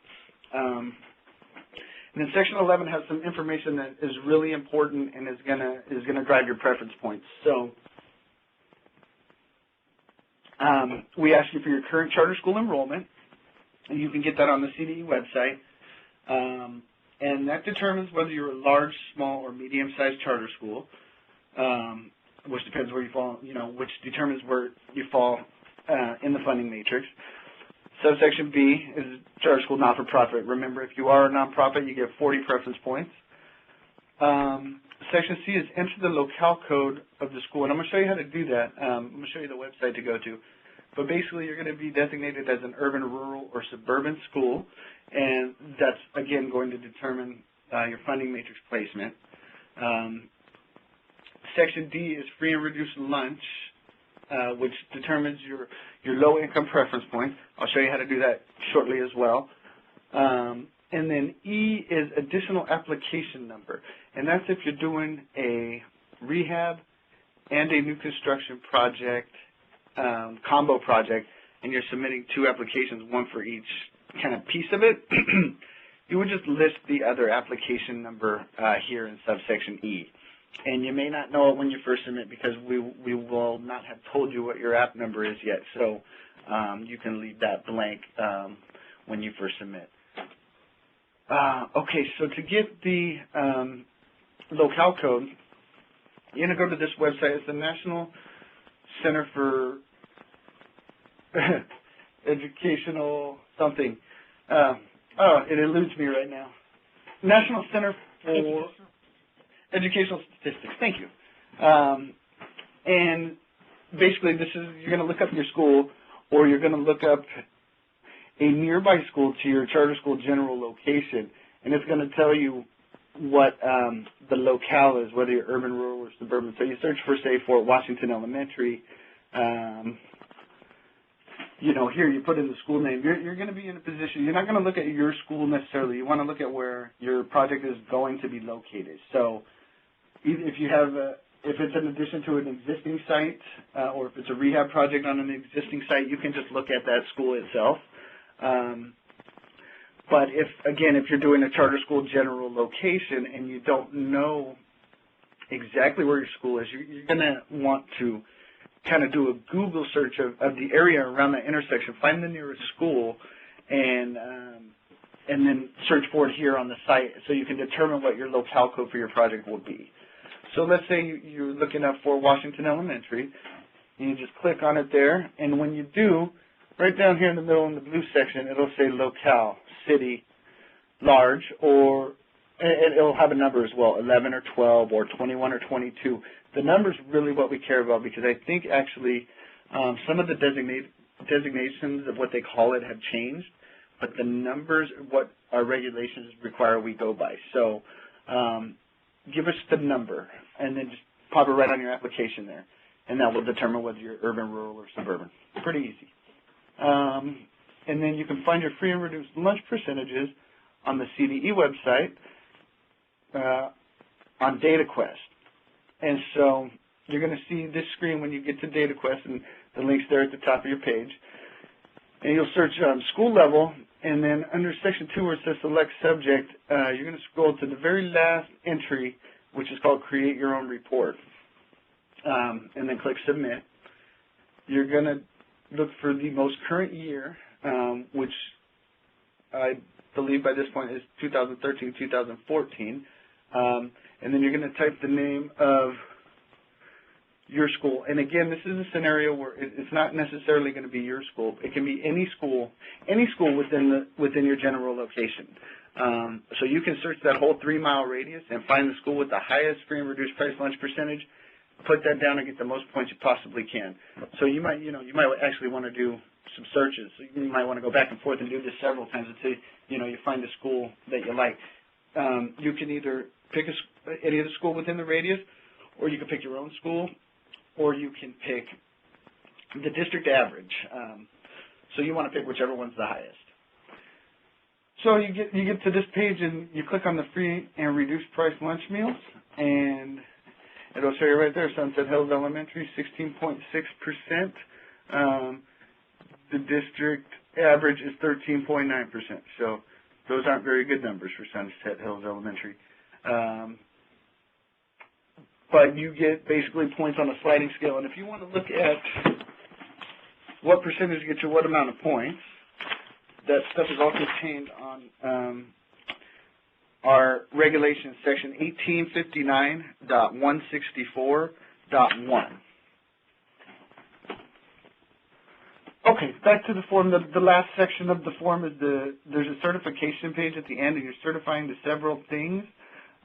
And then Section 11 has some information that is really important and is going to drive your preference points. So we ask you for your current charter school enrollment, and you can get that on the CDE website. And that determines whether you're a large, small, or medium-sized charter school, which depends where you fall, which determines where you fall in the funding matrix. Subsection B is charter school not-for-profit. Remember, if you are a nonprofit, you get 40 preference points. Section C is enter the locale code of the school, and I'm going to show you how to do that. I'm going to show you the website to go to. But basically, you're going to be designated as an urban, rural, or suburban school, and that's, again, going to determine your funding matrix placement. Section D is free and reduced lunch, which determines your low-income preference point. I'll show you how to do that shortly as well. And then E is additional application number, and that's if you're doing a rehab and a new construction project, combo project, and you're submitting 2 applications, one for each kind of piece of it. You would just list the other application number here in subsection E. And you may not know it when you first submit because we will not have told you what your app number is yet, so you can leave that blank when you first submit. Okay, so to get the locale code, you're going to go to this website. It's the National Center for Educational something. It eludes me right now. National Center for Educational Statistics. Thank you. And basically, this is, you're going to look up your school, or you're going to look up a nearby school to your charter school general location, and it's going to tell you what the locale is, whether you're urban, rural, or suburban. So you search for, say, Fort Washington Elementary. You know, here you put in the school name. You're going to be in a position, you're not going to look at your school necessarily. You want to look at where your project is going to be located. So if you have if it's in addition to an existing site, or if it's a rehab project on an existing site, you can just look at that school itself. But if you're doing a charter school general location and you don't know exactly where your school is, you're going to want to kind of do a Google search of the area around that intersection, find the nearest school, and then search for it here on the site so you can determine what your locale code for your project will be. So let's say you're looking up for Washington Elementary, and you just click on it there, and when you do, right down here in the middle in the blue section, it'll say locale, city, large, or it'll have a number as well, 11 or 12 or 21 or 22. The number's really what we care about because I think actually some of the designations of what they call it have changed, but the numbers, what our regulations require we go by. So give us the number and then just pop it right on your application there, and that will determine whether you're urban, rural, or suburban. Pretty easy. And then you can find your free and reduced lunch percentages on the CDE website on DataQuest. And so you're going to see this screen when you get to DataQuest, and the link's there at the top of your page. And you'll search school level, and then under section 2 where it says select subject, you're going to scroll to the very last entry, which is called create your own report, and then click submit. You're going to look for the most current year, which I believe by this point is 2013-2014, and then you're going to type the name of your school. And again, this is a scenario where it's not necessarily going to be your school. It can be any school within your general location. So you can search that whole 3-mile radius and find the school with the highest free and reduced price lunch percentage, put that down and get the most points you possibly can. So you might actually want to do some searches. So you might want to go back and forth and do this several times until you find a school that you like. You can either pick any of the school within the radius, or you can pick your own school, or you can pick the district average. So you want to pick whichever one's the highest. So you get to this page and you click on the free and reduced price lunch meals, and it'll show you right there, Sunset Hills Elementary, 16.6%. The district average is 13.9%. So those aren't very good numbers for Sunset Hills Elementary. But you get basically points on a sliding scale. And if you want to look at what percentage gets you what amount of points, that stuff is all contained on our regulation section 1859.164.1. Okay, back to the form. The last section of the form is there's a certification page at the end, and you're certifying to several things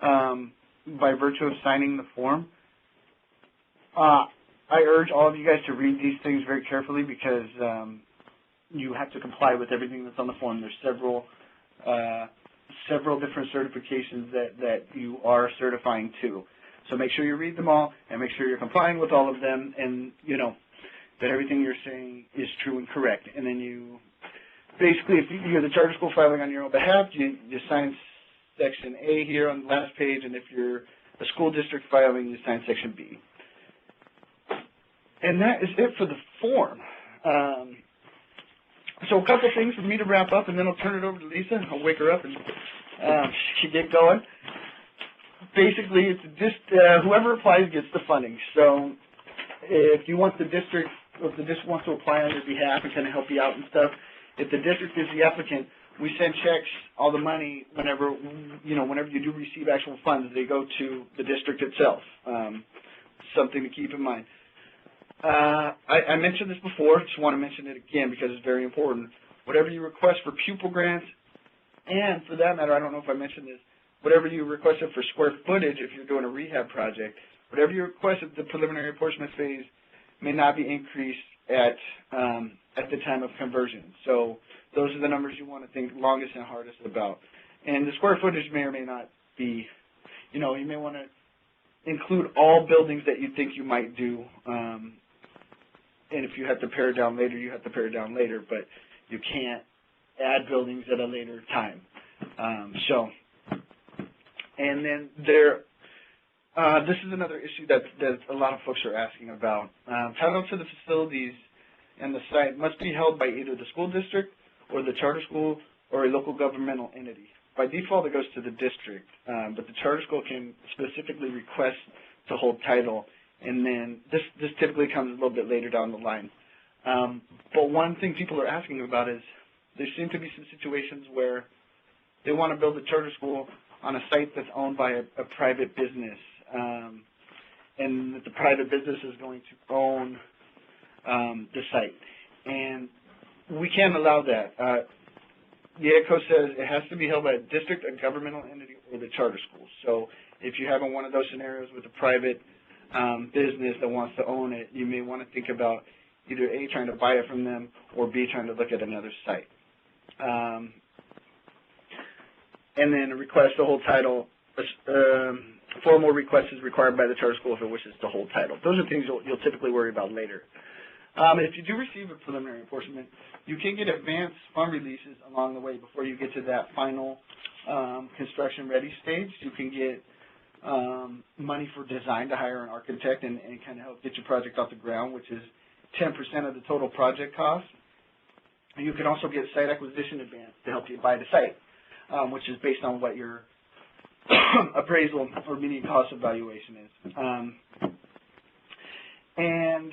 by virtue of signing the form. I urge all of you guys to read these things very carefully because you have to comply with everything that's on the form. There's several different certifications that you are certifying to. So make sure you read them all and make sure you're complying with all of them, and that everything you're saying is true and correct. And then you basically, if you're the charter school filing on your own behalf, you sign Section A here on the last page, and if you're a school district filing, you sign Section B. And that is it for the form. So a couple things for me to wrap up, and then I'll turn it over to Lisa. I'll wake her up and she get going. Basically, it's just whoever applies gets the funding. So if you want the district, if the district wants to apply on your behalf and kind of help you out and stuff, if the district is the applicant, we send checks, all the money, whenever you do receive actual funds, they go to the district itself. Something to keep in mind. I mentioned this before, just want to mention it again because it's very important. Whatever you request for pupil grants, and for that matter, I don't know if I mentioned this, whatever you requested for square footage if you're doing a rehab project, whatever you request at the preliminary apportionment phase may not be increased at the time of conversion. So those are the numbers you want to think longest and hardest about. And the square footage may or may not be, you may want to include all buildings that you think you might do. And if you have to pare it down later, you have to pare it down later, but you can't add buildings at a later time. And then this is another issue that a lot of folks are asking about. Title to the facilities and the site must be held by either the school district or the charter school or a local governmental entity. By default, it goes to the district, but the charter school can specifically request to hold title, and then this typically comes a little bit later down the line. But one thing people are asking about is there seem to be some situations where they want to build a charter school on a site that's owned by a private business, and that the private business is going to own the site. And we can't allow that. The Ed Code says it has to be held by a district, a governmental entity, or the charter school. So if you have one of those scenarios with a private business that wants to own it, you may want to think about either A, trying to buy it from them, or B, trying to look at another site. And then a request to hold title, formal request is required by the charter school if it wishes to hold title. Those are things you'll typically worry about later. If you do receive a preliminary apportionment, you can get advance fund releases along the way before you get to that final construction ready stage. You can get money for design to hire an architect and kind of help get your project off the ground, which is 10% of the total project cost. You can also get site acquisition advance to help you buy the site, which is based on what your appraisal or median cost evaluation is. And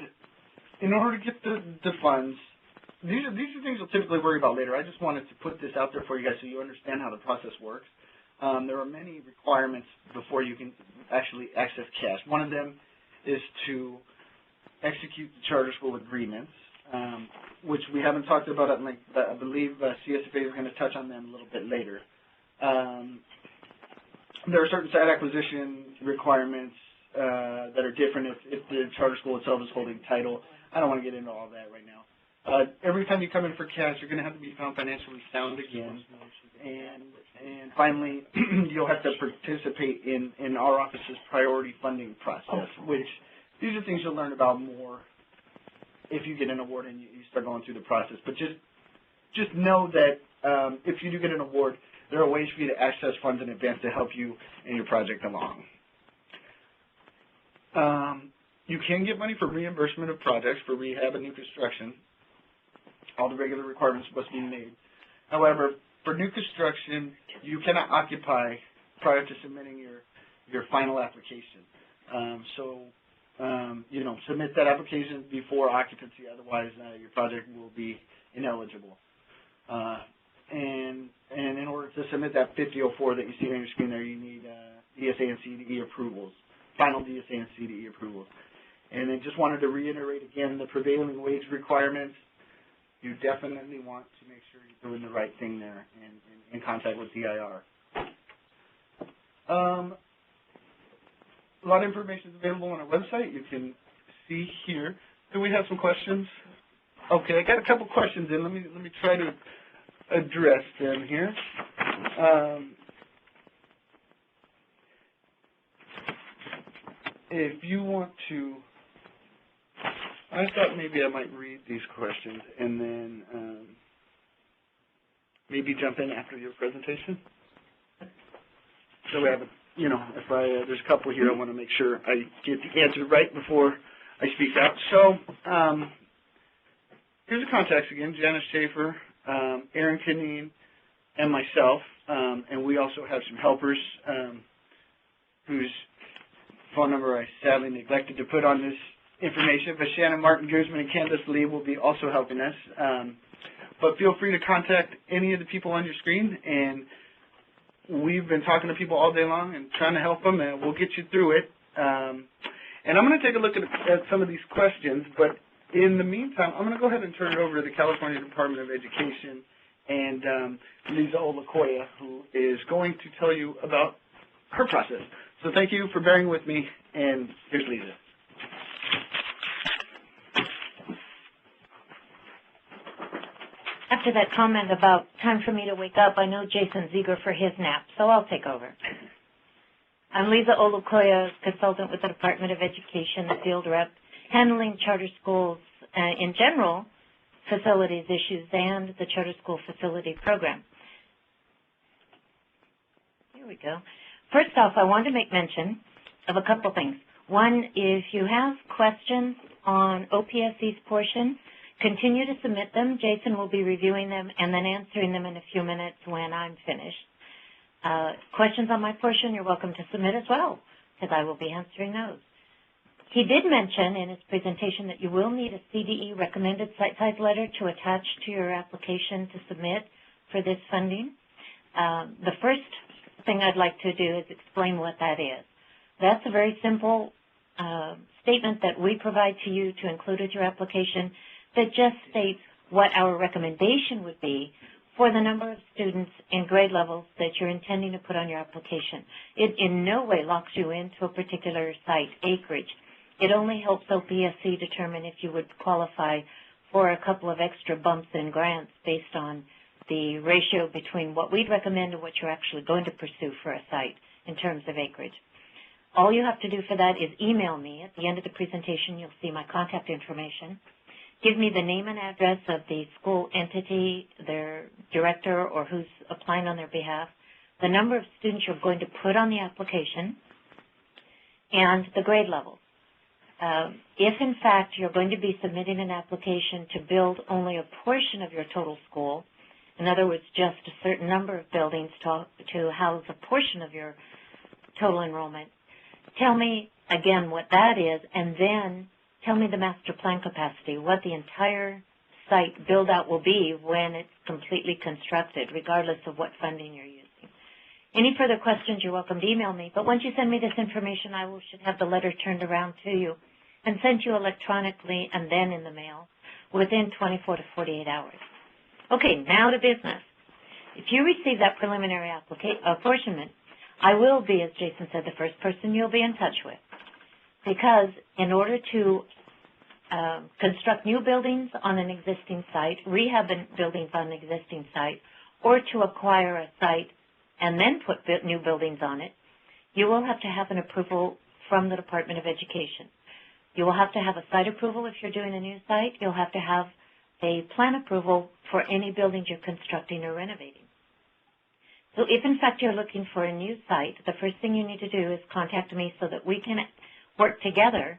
in order to get the funds, these are things you'll typically worry about later. I just wanted to put this out there for you guys so you understand how the process works. There are many requirements before you can actually access cash. One of them is to execute the charter school agreements, which we haven't talked about at length, but I believe CSFA is going to touch on them a little bit later. There are certain site acquisition requirements that are different if the charter school itself is holding title. I don't want to get into all that right now. Every time you come in for cash, you're going to have to be found financially sound again. And finally, you'll have to participate in our office's priority funding process, which these are things you'll learn about more if you get an award and you start going through the process. But just know that if you do get an award, there are ways for you to access funds in advance to help you and your project along. You can get money for reimbursement of projects for rehab and new construction. All the regular requirements must be made. However, for new construction, you cannot occupy prior to submitting your final application. Submit that application before occupancy, otherwise your project will be ineligible. And in order to submit that 5004 that you see on your screen there, you need DSA and CDE approvals, final DSA and CDE approvals. And then just wanted to reiterate again the prevailing wage requirements. you definitely want to make sure you're doing the right thing there and in contact with DIR. A lot of information is available on our website. You can see here. Do we have some questions? Okay, I got a couple questions in. Let me try to address them here. If you want to, I thought maybe I might read these questions and then maybe jump in after your presentation. So we have, if there's a couple here, I want to make sure I get the answer right before I speak out. So here's the contacts again: Janice Schaefer, Aaron Kineen, and myself. And we also have some helpers whose phone number I sadly neglected to put on this information, but Shannon Martin Guzman and Candace Lee will be also helping us. But feel free to contact any of the people on your screen, and we've been talking to people all day long and trying to help them, and we'll get you through it. And I'm going to take a look at some of these questions, but in the meantime, I'm going to go ahead and turn it over to the California Department of Education and Lisa Olakoya, who is going to tell you about her process. So thank you for bearing with me, and here's Lisa. After that comment about time for me to wake up, I know Jason's eager for his nap, so I'll take over. I'm Lisa Olakoya, consultant with the Department of Education, the field rep, handling charter schools in general, facilities issues, and the charter school facility program. Here we go. First off, I want to make mention of a couple things. One, if you have questions on OPSC's portion, continue to submit them. Jason will be reviewing them and then answering them in a few minutes when I'm finished. Questions on my portion, you're welcome to submit as well, because I will be answering those. He did mention in his presentation that you will need a CDE recommended site size letter to attach to your application to submit for this funding. The first thing I'd like to do is explain what that is. That's a very simple statement that we provide to you to include with your application that just states what our recommendation would be for the number of students in grade levels that you're intending to put on your application. It in no way locks you into a particular site acreage. It only helps OPSC determine if you would qualify for a couple of extra bumps in grants based on the ratio between what we'd recommend and what you're actually going to pursue for a site in terms of acreage. All you have to do for that is email me. At the end of the presentation, you'll see my contact information. Give me the name and address of the school entity, their director, or who's applying on their behalf, the number of students you're going to put on the application, and the grade level. If, in fact, you're going to be submitting an application to build only a portion of your total school, in other words, just a certain number of buildings to house a portion of your total enrollment, tell me, again, what that is, and then tell me the master plan capacity, what the entire site build-out will be when it's completely constructed, regardless of what funding you're using. Any further questions, you're welcome to email me. But once you send me this information, I should have the letter turned around to you and sent you electronically and then in the mail within 24 to 48 hours. Okay, now to business. If you receive that preliminary apportionment, I will be, as Jason said, the first person you'll be in touch with. Because in order to construct new buildings on an existing site, rehab buildings on an existing site, or to acquire a site and then put new buildings on it, you will have to have an approval from the Department of Education. You will have to have a site approval if you're doing a new site. You'll have to have a plan approval for any buildings you're constructing or renovating. So if, in fact, you're looking for a new site, the first thing you need to do is contact me so that we can work together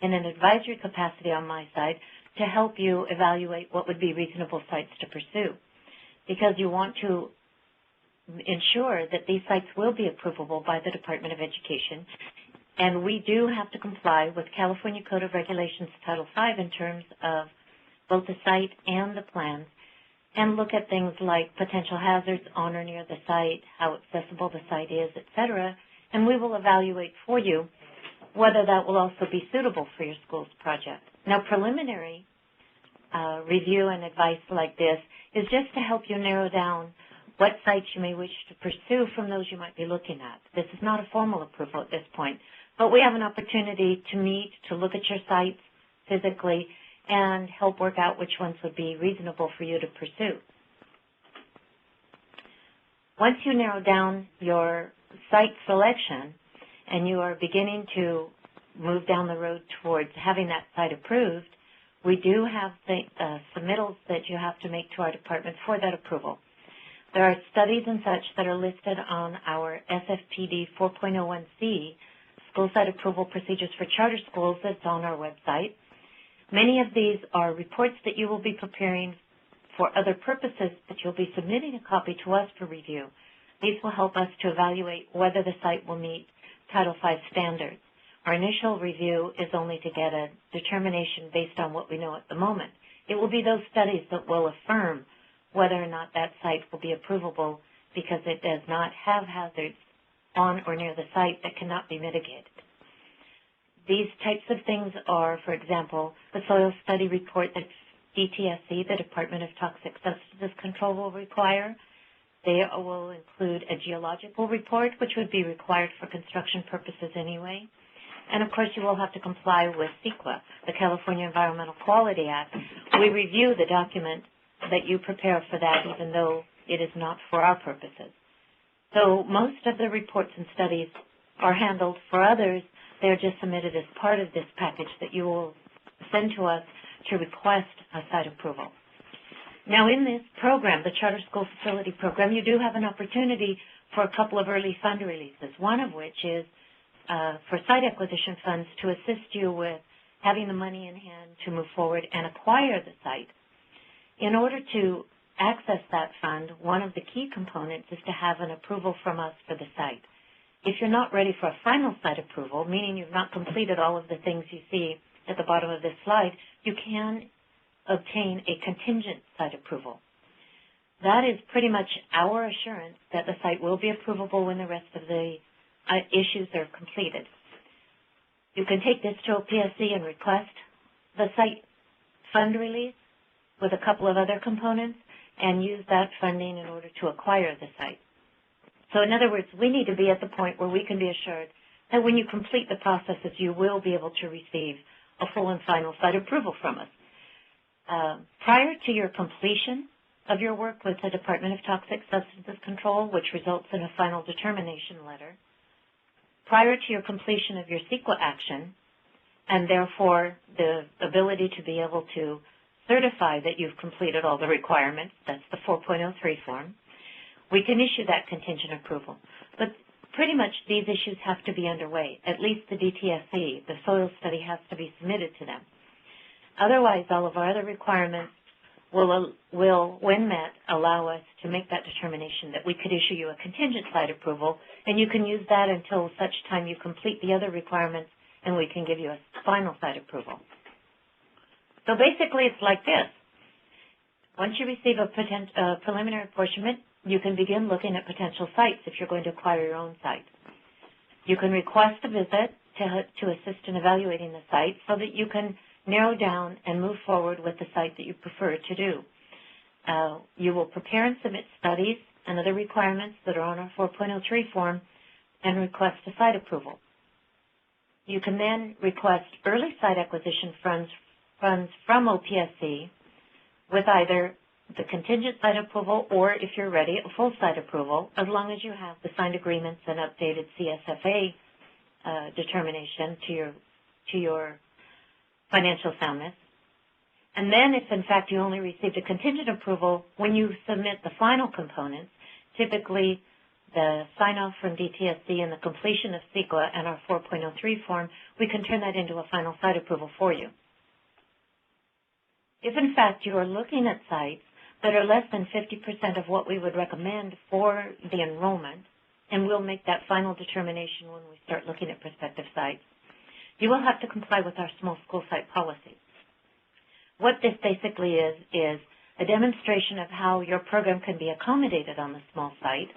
in an advisory capacity on my side to help you evaluate what would be reasonable sites to pursue, because you want to ensure that these sites will be approvable by the Department of Education. And we do have to comply with California Code of Regulations Title V in terms of both the site and the plans, and look at things like potential hazards on or near the site, how accessible the site is, et cetera, and we will evaluate for you whether that will also be suitable for your school's project. Now, preliminary review and advice like this is just to help you narrow down what sites you may wish to pursue from those you might be looking at. This is not a formal approval at this point, but we have an opportunity to meet, to look at your sites physically, and help work out which ones would be reasonable for you to pursue. Once you narrow down your site selection and you are beginning to move down the road towards having that site approved, we do have the submittals that you have to make to our department for that approval. There are studies and such that are listed on our SFPD 4.01c, School Site Approval Procedures for Charter Schools, that's on our website. Many of these are reports that you will be preparing for other purposes, but you'll be submitting a copy to us for review. These will help us to evaluate whether the site will meet Title V standards. Our initial review is only to get a determination based on what we know at the moment. It will be those studies that will affirm whether or not that site will be approvable because it does not have hazards on or near the site that cannot be mitigated. These types of things are, for example, the soil study report that DTSC, the Department of Toxic Substances Control, will require. They will include a geological report, which would be required for construction purposes anyway. And, of course, you will have to comply with CEQA, the California Environmental Quality Act. We review the document that you prepare for that, even though it is not for our purposes. So most of the reports and studies are handled. For others, they're just submitted as part of this package that you will send to us to request a site approval. Now, in this program, the Charter School Facility Program, you do have an opportunity for a couple of early fund releases, one of which is for site acquisition funds to assist you with having the money in hand to move forward and acquire the site. In order to access that fund, one of the key components is to have an approval from us for the site. If you're not ready for a final site approval, meaning you've not completed all of the things you see at the bottom of this slide, you can obtain a contingent site approval. That is pretty much our assurance that the site will be approvable when the rest of the issues are completed. You can take this to OPSC and request the site fund release with a couple of other components and use that funding in order to acquire the site. So in other words, we need to be at the point where we can be assured that when you complete the processes, you will be able to receive a full and final site approval from us. Prior to your completion of your work with the Department of Toxic Substances Control, which results in a final determination letter, prior to your completion of your CEQA action, and therefore the ability to be able to certify that you've completed all the requirements, that's the 4.03 form, we can issue that contingent approval. But pretty much these issues have to be underway. At least the DTSC, the soil study, has to be submitted to them. Otherwise, all of our other requirements will, when met, allow us to make that determination that we could issue you a contingent site approval, and you can use that until such time you complete the other requirements, and we can give you a final site approval. So basically, it's like this. Once you receive a preliminary apportionment, you can begin looking at potential sites if you're going to acquire your own site. You can request a visit to assist in evaluating the site so that you can narrow down and move forward with the site that you prefer to do. You will prepare and submit studies and other requirements that are on our 4.03 form and request a site approval. You can then request early site acquisition funds from OPSC with either the contingent site approval or, if you're ready, a full site approval, as long as you have the signed agreements and updated CSFA determination to your financial soundness. And then if, in fact, you only received a contingent approval, when you submit the final components, typically the sign-off from DTSC and the completion of CEQA and our 4.03 form, we can turn that into a final site approval for you. If, in fact, you are looking at sites that are less than 50% of what we would recommend for the enrollment, and we'll make that final determination when we start looking at prospective sites, you will have to comply with our small school site policy. What this basically is a demonstration of how your program can be accommodated on the small site.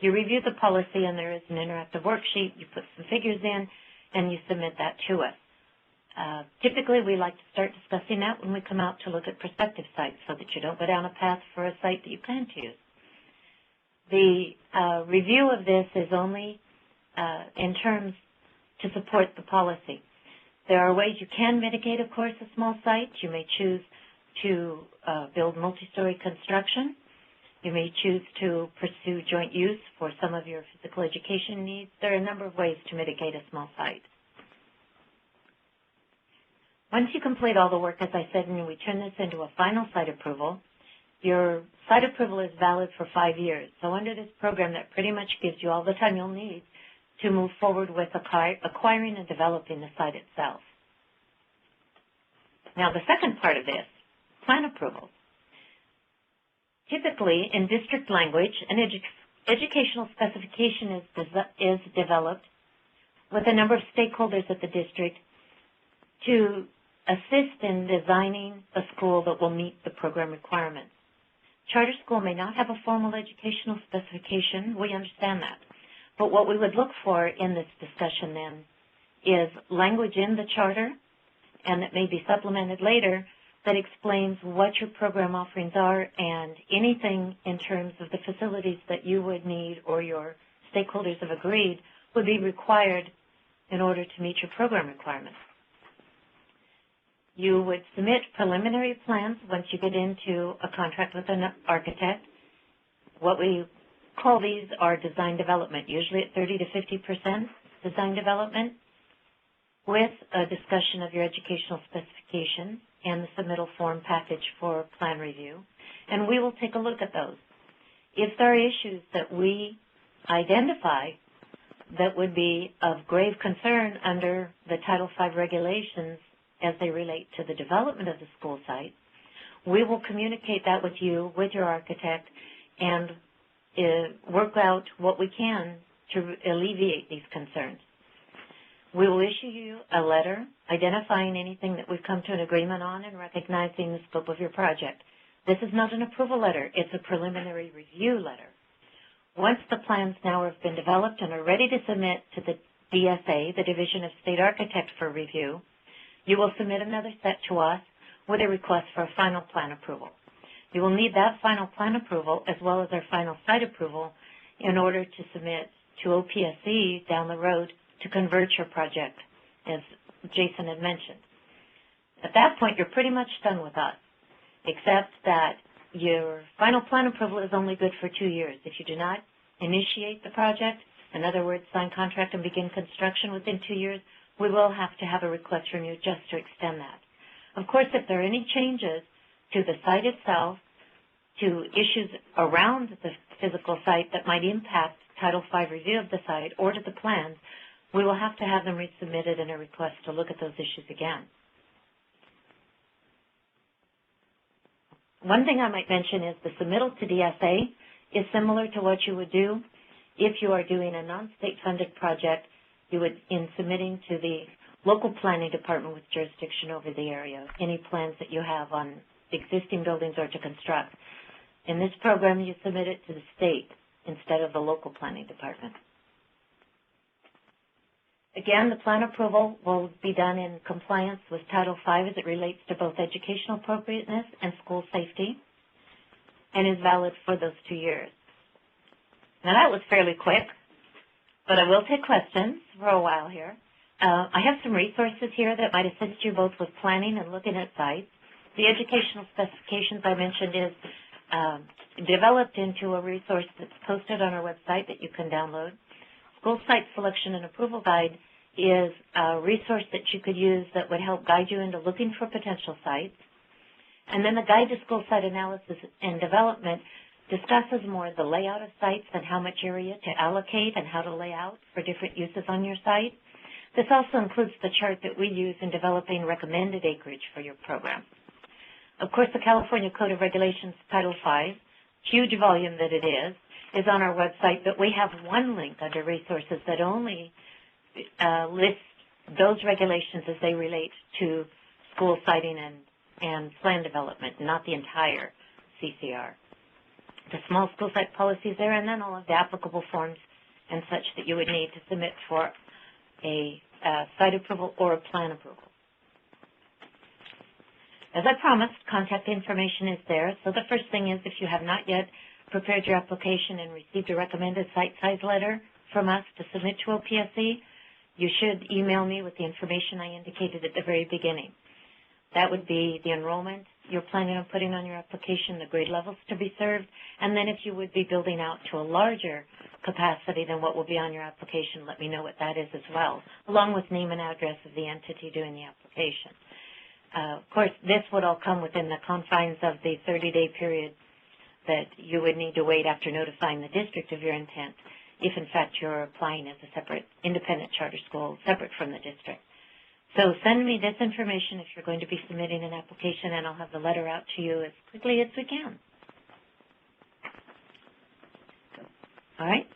You review the policy, and there is an interactive worksheet. You put some figures in, and you submit that to us. Typically, we like to start discussing that when we come out to look at prospective sites so that you don't go down a path for a site that you plan to use. The review of this is only in terms to support the policy. There are ways you can mitigate, of course, a small site. You may choose to build multi-story construction. You may choose to pursue joint use for some of your physical education needs. There are a number of ways to mitigate a small site. Once you complete all the work, as I said, and we turn this into a final site approval, your site approval is valid for 5 years. So under this program, that pretty much gives you all the time you'll need to move forward with acquiring and developing the site itself. Now, the second part of this, plan approval. Typically, in district language, an educational specification is developed with a number of stakeholders at the district to assist in designing a school that will meet the program requirements. Charter school may not have a formal educational specification. We understand that. But what we would look for in this discussion then is language in the charter, and that may be supplemented later, that explains what your program offerings are and anything in terms of the facilities that you would need or your stakeholders have agreed would be required in order to meet your program requirements. You would submit preliminary plans once you get into a contract with an architect. What we call these are design development, usually at 30 to 50% design development, with a discussion of your educational specification and the submittal form package for plan review. And we will take a look at those. If there are issues that we identify that would be of grave concern under the Title V regulations as they relate to the development of the school site, we will communicate that with you, with your architect, and work out what we can to alleviate these concerns. We will issue you a letter identifying anything that we've come to an agreement on and recognizing the scope of your project. This is not an approval letter. It's a preliminary review letter. Once the plans now have been developed and are ready to submit to the DSA, the Division of State Architect, for review, you will submit another set to us with a request for a final plan approval. You will need that final plan approval as well as our final site approval in order to submit to OPSC down the road to convert your project, as Jason had mentioned. At that point, you're pretty much done with us, except that your final plan approval is only good for 2 years. If you do not initiate the project, in other words, sign contract and begin construction within 2 years, we will have to have a request from you just to extend that. Of course, if there are any changes to the site itself, to issues around the physical site that might impact Title V review of the site or to the plans, we will have to have them resubmitted in a request to look at those issues again. One thing I might mention is the submittal to DSA is similar to what you would do if you are doing a non-state funded project. You would, in submitting to the local planning department with jurisdiction over the area, any plans that you have on existing buildings or to construct. In this program, you submit it to the state instead of the local planning department. Again, the plan approval will be done in compliance with Title V as it relates to both educational appropriateness and school safety, and is valid for those 2 years. Now, that was fairly quick, but I will take questions for a while here. I have some resources here that might assist you both with planning and looking at sites. The educational specifications I mentioned is developed into a resource that's posted on our website that you can download. School Site Selection and Approval Guide is a resource that you could use that would help guide you into looking for potential sites. And then the Guide to School Site Analysis and Development discusses more the layout of sites and how much area to allocate and how to lay out for different uses on your site. This also includes the chart that we use in developing recommended acreage for your program. Of course, the California Code of Regulations Title V, huge volume that it is on our website, but we have one link under resources that only lists those regulations as they relate to school siting and plan development, not the entire CCR. The small school site policies there, and then all of the applicable forms and such that you would need to submit for a site approval or a plan approval. as I promised, contact information is there. So the first thing is, if you have not yet prepared your application and received a recommended site size letter from us to submit to OPSC, you should email me with the information I indicated at the very beginning. That would be the enrollment you're planning on putting on your application, the grade levels to be served, and then if you would be building out to a larger capacity than what will be on your application, let me know what that is as well, along with name and address of the entity doing the application. Of course, this would all come within the confines of the 30-day period that you would need to wait after notifying the district of your intent, if in fact you're applying as a separate independent charter school, separate from the district. So send me this information if you're going to be submitting an application, and I'll have the letter out to you as quickly as we can. All right?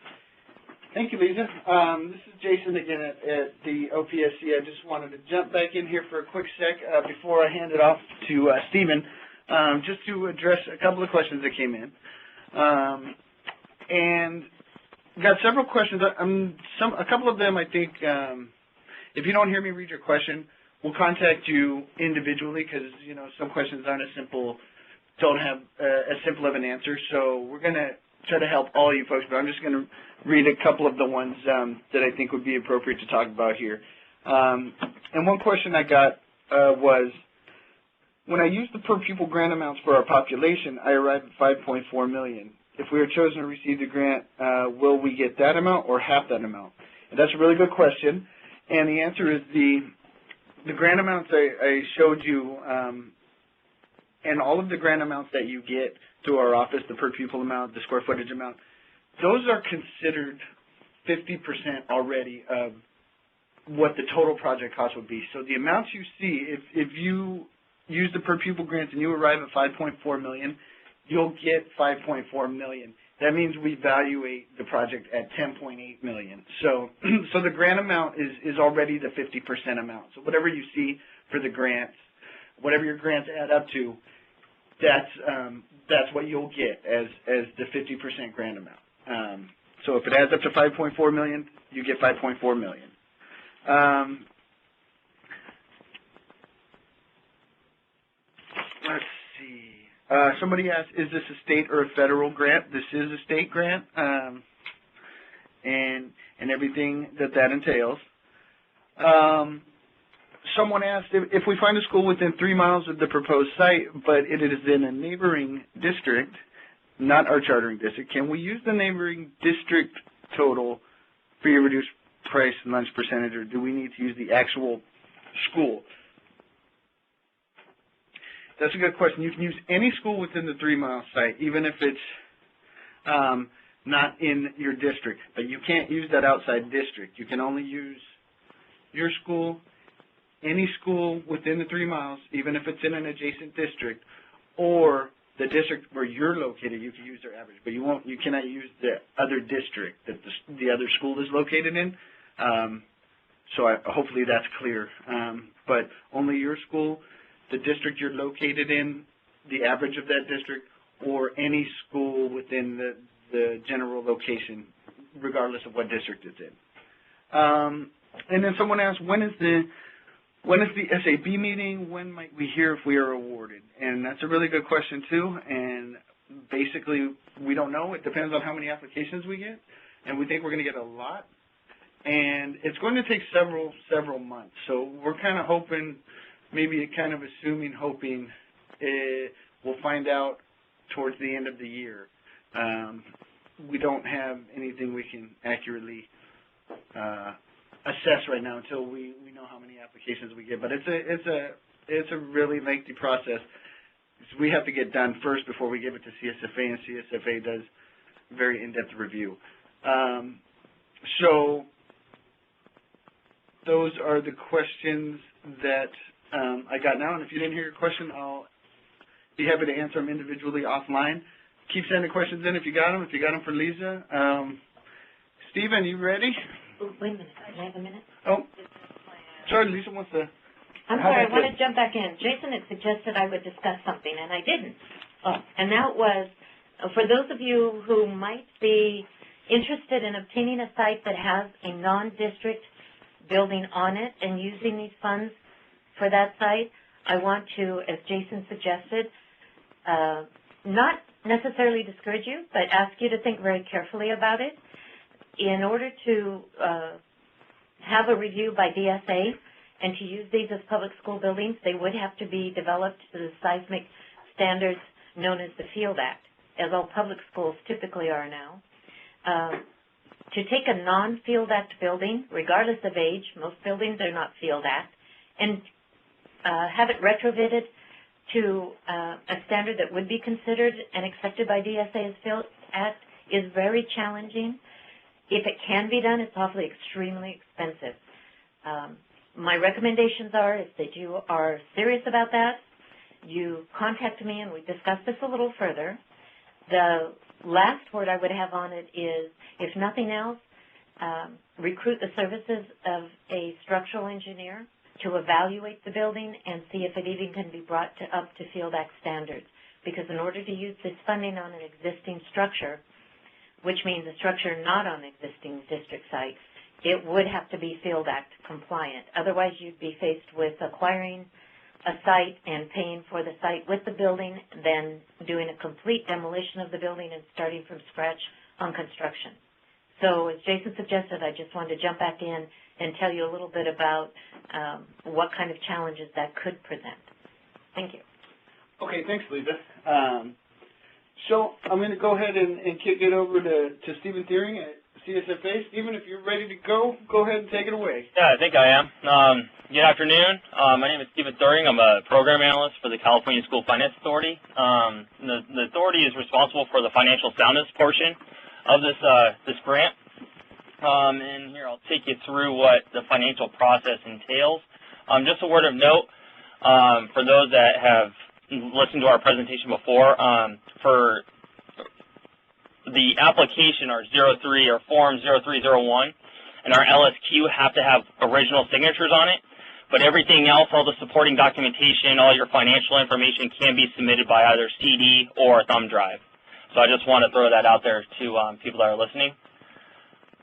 Thank you, Lisa. This is Jason again at the OPSC. I just wanted to jump back in here for a quick sec before I hand it off to Stephen, just to address a couple of questions that came in. And got several questions. A couple of them, I think, if you don't hear me read your question, we'll contact you individually because, you know, some questions aren't as simple, don't have as simple of an answer. So we're going to try to help all you folks, but I'm just going to read a couple of the ones that I think would be appropriate to talk about here. And one question I got was, when I use the per pupil grant amounts for our population, I arrive at $5.4 million. If we are chosen to receive the grant, will we get that amount or half that amount? And that's a really good question. And the answer is the grant amounts I showed you, and all of the grant amounts that you get through our office, the per pupil amount, the square footage amount, those are considered 50% already of what the total project cost would be. So the amounts you see, if you use the per pupil grants and you arrive at $5.4 million, you'll get $5.4 million. That means we evaluate the project at $10.8 million. So the grant amount is already the 50% amount. So whatever you see for the grants, whatever your grants add up to, that's what you'll get as the 50% grant amount. So if it adds up to $5.4 million, you get $5.4 million. Let's see. Somebody asked, is this a state or a federal grant? This is a state grant, and everything that entails. Someone asked, if we find a school within 3 miles of the proposed site, but it is in a neighboring district, not our chartering district, can we use the neighboring district total for your reduced price and lunch percentage, or do we need to use the actual school? That's a good question. You can use any school within the 3-mile site, even if it's not in your district, but you can't use that outside district. You can only use your school, any school within the 3 miles, even if it's in an adjacent district, or the district where you're located, you can use their average, but you cannot use the other district that the other school is located in. So hopefully that's clear. But only your school, the district you're located in, the average of that district, or any school within the general location, regardless of what district it's in. And then someone asked, when is the SAB meeting? When might we hear if we are awarded? And that's a really good question too. And basically, we don't know. It depends on how many applications we get, and we think we're going to get a lot. And it's going to take several months. So we're kind of hoping, maybe kind of assuming, hoping we'll find out towards the end of the year. We don't have anything we can accurately assess right now until we know how many applications we get. But it's a really lengthy process. We have to get done first before we give it to CSFA, and CSFA does very in-depth review. So those are the questions that I got now, and if you didn't hear your question, I'll be happy to answer them individually offline. Keep sending questions in if you got them. If you got them for Lisa. Stephen, you ready? Oh, wait a minute. Can I have a minute? Oh, sorry, Lisa wants to. I'm sorry, I want to jump back in. Jason had suggested I would discuss something, and I didn't. Oh, and that was, for those of you who might be interested in obtaining a site that has a non-district building on it and using these funds for that site, I want to, as Jason suggested, not necessarily discourage you, but ask you to think very carefully about it. In order to have a review by DSA and to use these as public school buildings, they would have to be developed to the seismic standards known as the Field Act, as all public schools typically are now. To take a non-Field Act building, regardless of age, most buildings are not Field Act, and have it retrofitted to a standard that would be considered and accepted by DSA as Field Act is very challenging. If it can be done, it's awfully extremely expensive. My recommendations are, if that you are serious about that, you contact me and we discuss this a little further. The last word I would have on it is, if nothing else, recruit the services of a structural engineer to evaluate the building and see if it even can be brought up to Field Act standards. Because in order to use this funding on an existing structure, which means a structure not on existing district site, it would have to be Field Act compliant. Otherwise, you'd be faced with acquiring a site and paying for the site with the building, then doing a complete demolition of the building and starting from scratch on construction. So as Jason suggested, I just wanted to jump back in and tell you a little bit about what kind of challenges that could present. Thank you. Okay, thanks, Lisa. So I'm going to go ahead and kick it over to Stephen Thiering at CSFA. Stephen, if you're ready to go ahead and take it away. Yeah, I think I am. Good afternoon. My name is Stephen Thiering. I'm a program analyst for the California School Finance Authority. The authority is responsible for the financial soundness portion of this grant. And here I'll take you through what the financial process entails. Just a word of note for those that have listened to our presentation before, for the application, our 03 or Form 0301 and our LSQ have to have original signatures on it, but everything else, all the supporting documentation, all your financial information can be submitted by either CD or a thumb drive. So I just want to throw that out there to people that are listening.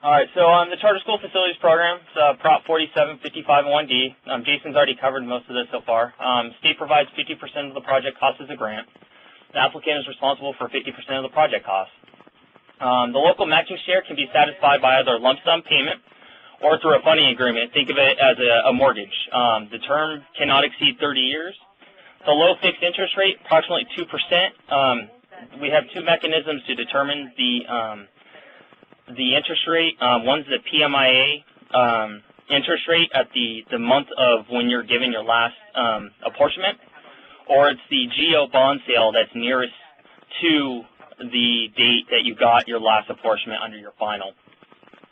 All right, so the Charter School Facilities Program, Prop 4755-1D. Jason's already covered most of this so far. State provides 50% of the project cost as a grant. The applicant is responsible for 50% of the project cost. The local matching share can be satisfied by either lump sum payment or through a funding agreement. Think of it as a mortgage. The term cannot exceed 30 years. The low fixed interest rate, approximately 2%. We have two mechanisms to determine the interest rate. One's the PMIA interest rate at the month of when you're given your last apportionment, or it's the GO bond sale that's nearest to the date that you got your last apportionment under your final.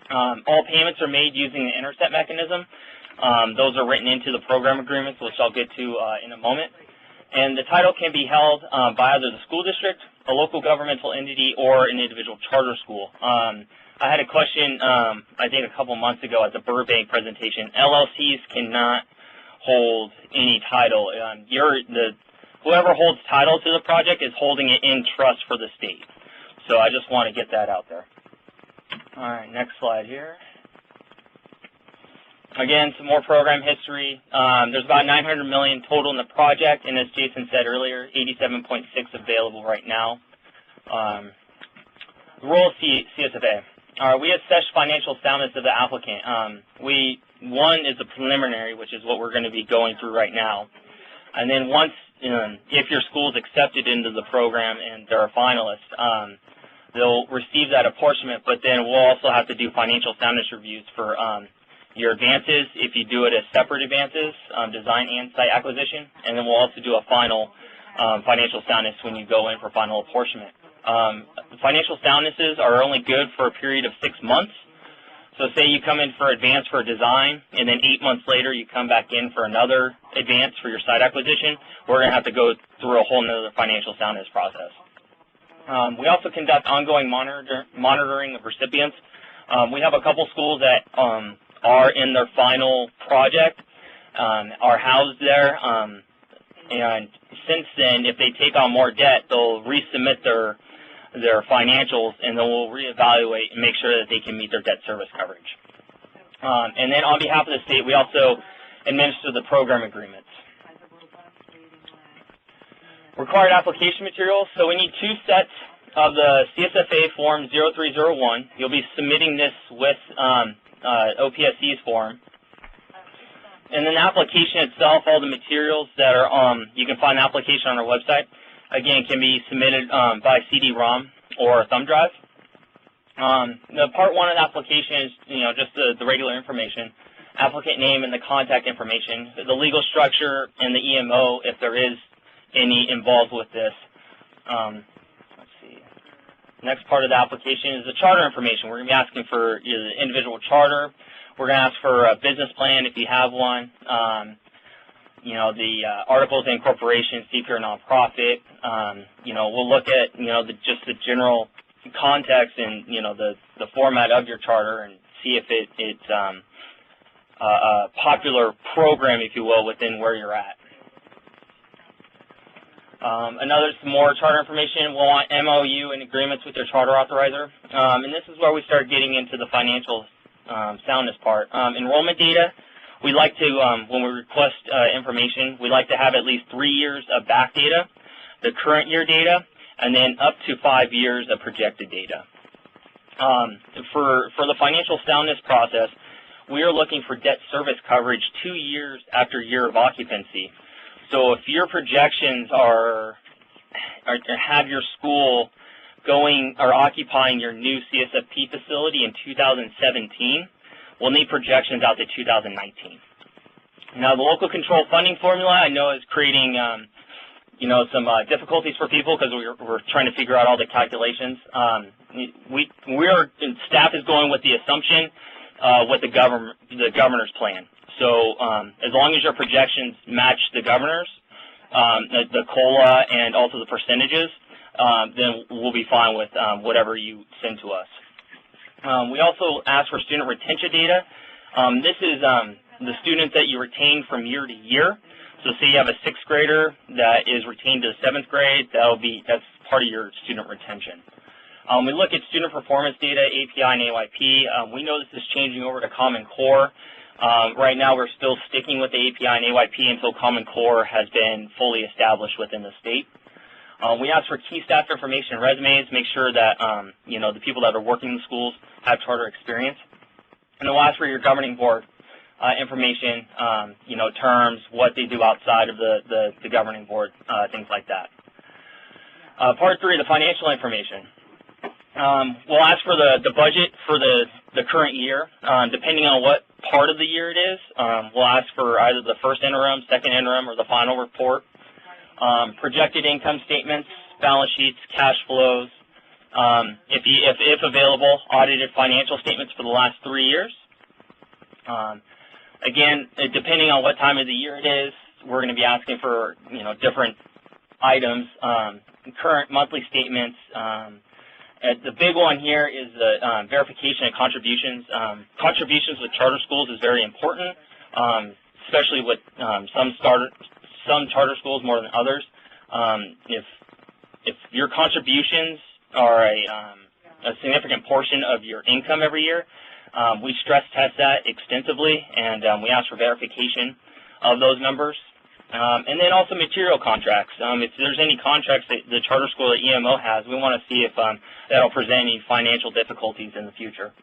All payments are made using the intercept mechanism. Those are written into the program agreements, which I'll get to in a moment. And the title can be held by either the school district, a local governmental entity, or an individual charter school. I had a question, I think a couple months ago at the Burbank presentation. LLCs cannot hold any title. Whoever holds title to the project is holding it in trust for the state. So I just want to get that out there. All right, next slide here. Again, some more program history. There's about $900 million total in the project, and as Jason said earlier, 87.6 available right now. The role of CSFA. We assess financial soundness of the applicant. One is the preliminary, which is what we're going to be going through right now. And then once, if your school is accepted into the program and they're a finalist, they'll receive that apportionment, but then we'll also have to do financial soundness reviews for your advances, if you do it as separate advances, design and site acquisition, and then we'll also do a final financial soundness when you go in for final apportionment. Financial soundnesses are only good for a period of 6 months. So say you come in for advance for design, and then 8 months later you come back in for another advance for your site acquisition, we're going to have to go through a whole other financial soundness process. We also conduct ongoing monitoring of recipients. We have a couple schools that are in their final project, are housed there, and since then, if they take on more debt, they'll resubmit their financials, and then we'll reevaluate and make sure that they can meet their debt service coverage. And then on behalf of the state, we also administer the program agreements. Required application materials. So we need 2 sets of the CSFA Form 0301. You'll be submitting this with OPSC's form. And then the application itself, all the materials that are, you can find the application on our website. Again, can be submitted by CD-ROM or thumb drive. The part 1 of the application is, just the regular information, applicant name and the contact information, the legal structure and the EMO if there is any involved with this. Let's see. Next part of the application is the charter information. We're going to be asking for the individual charter. We're going to ask for a business plan if you have one. The articles of incorporation, see if you're a nonprofit. We'll look at, just the general context and, the format of your charter and see if it's a popular program, if you will, within where you're at. Some more charter information. We'll want MOU and agreements with your charter authorizer. And this is where we start getting into the financial soundness part. Enrollment data. We like to, when we request information, we like to have at least 3 years of back data, the current year data, and then up to 5 years of projected data. For the financial soundness process, we are looking for debt service coverage 2 years after year of occupancy. So if your projections have your school going or occupying your new CSFP facility in 2017, we'll need projections out to 2019. Now, the local control funding formula I know is creating some difficulties for people because we're trying to figure out all the calculations. Staff is going with the assumption with the governor's plan. So as long as your projections match the governor's, the COLA and also the percentages, then we'll be fine with whatever you send to us. We also ask for student retention data. This is the students that you retain from year to year. So say you have a 6th grader that is retained to the 7th grade, that's part of your student retention. We look at student performance data, API and AYP. We know this is changing over to Common Core. Right now we're still sticking with the API and AYP until Common Core has been fully established within the state. We ask for key staff information and resumes, make sure that, the people that are working in the schools have charter experience. And then we'll ask for your governing board information, terms, what they do outside of the governing board, things like that. Part 3, the financial information. We'll ask for the budget for the current year. Depending on what part of the year it is, we'll ask for either the first interim, second interim, or the final report. Projected income statements, balance sheets, cash flows, if available, audited financial statements for the last 3 years. Again, depending on what time of the year it is, we're going to be asking for different items, current monthly statements. The big one here is the verification of contributions. Contributions with charter schools is very important, especially with some charter schools more than others. If your contributions are a significant portion of your income every year, we stress test that extensively, and we ask for verification of those numbers. And then also material contracts. If there's any contracts that the charter school or EMO has, we want to see if that'll present any financial difficulties in the future.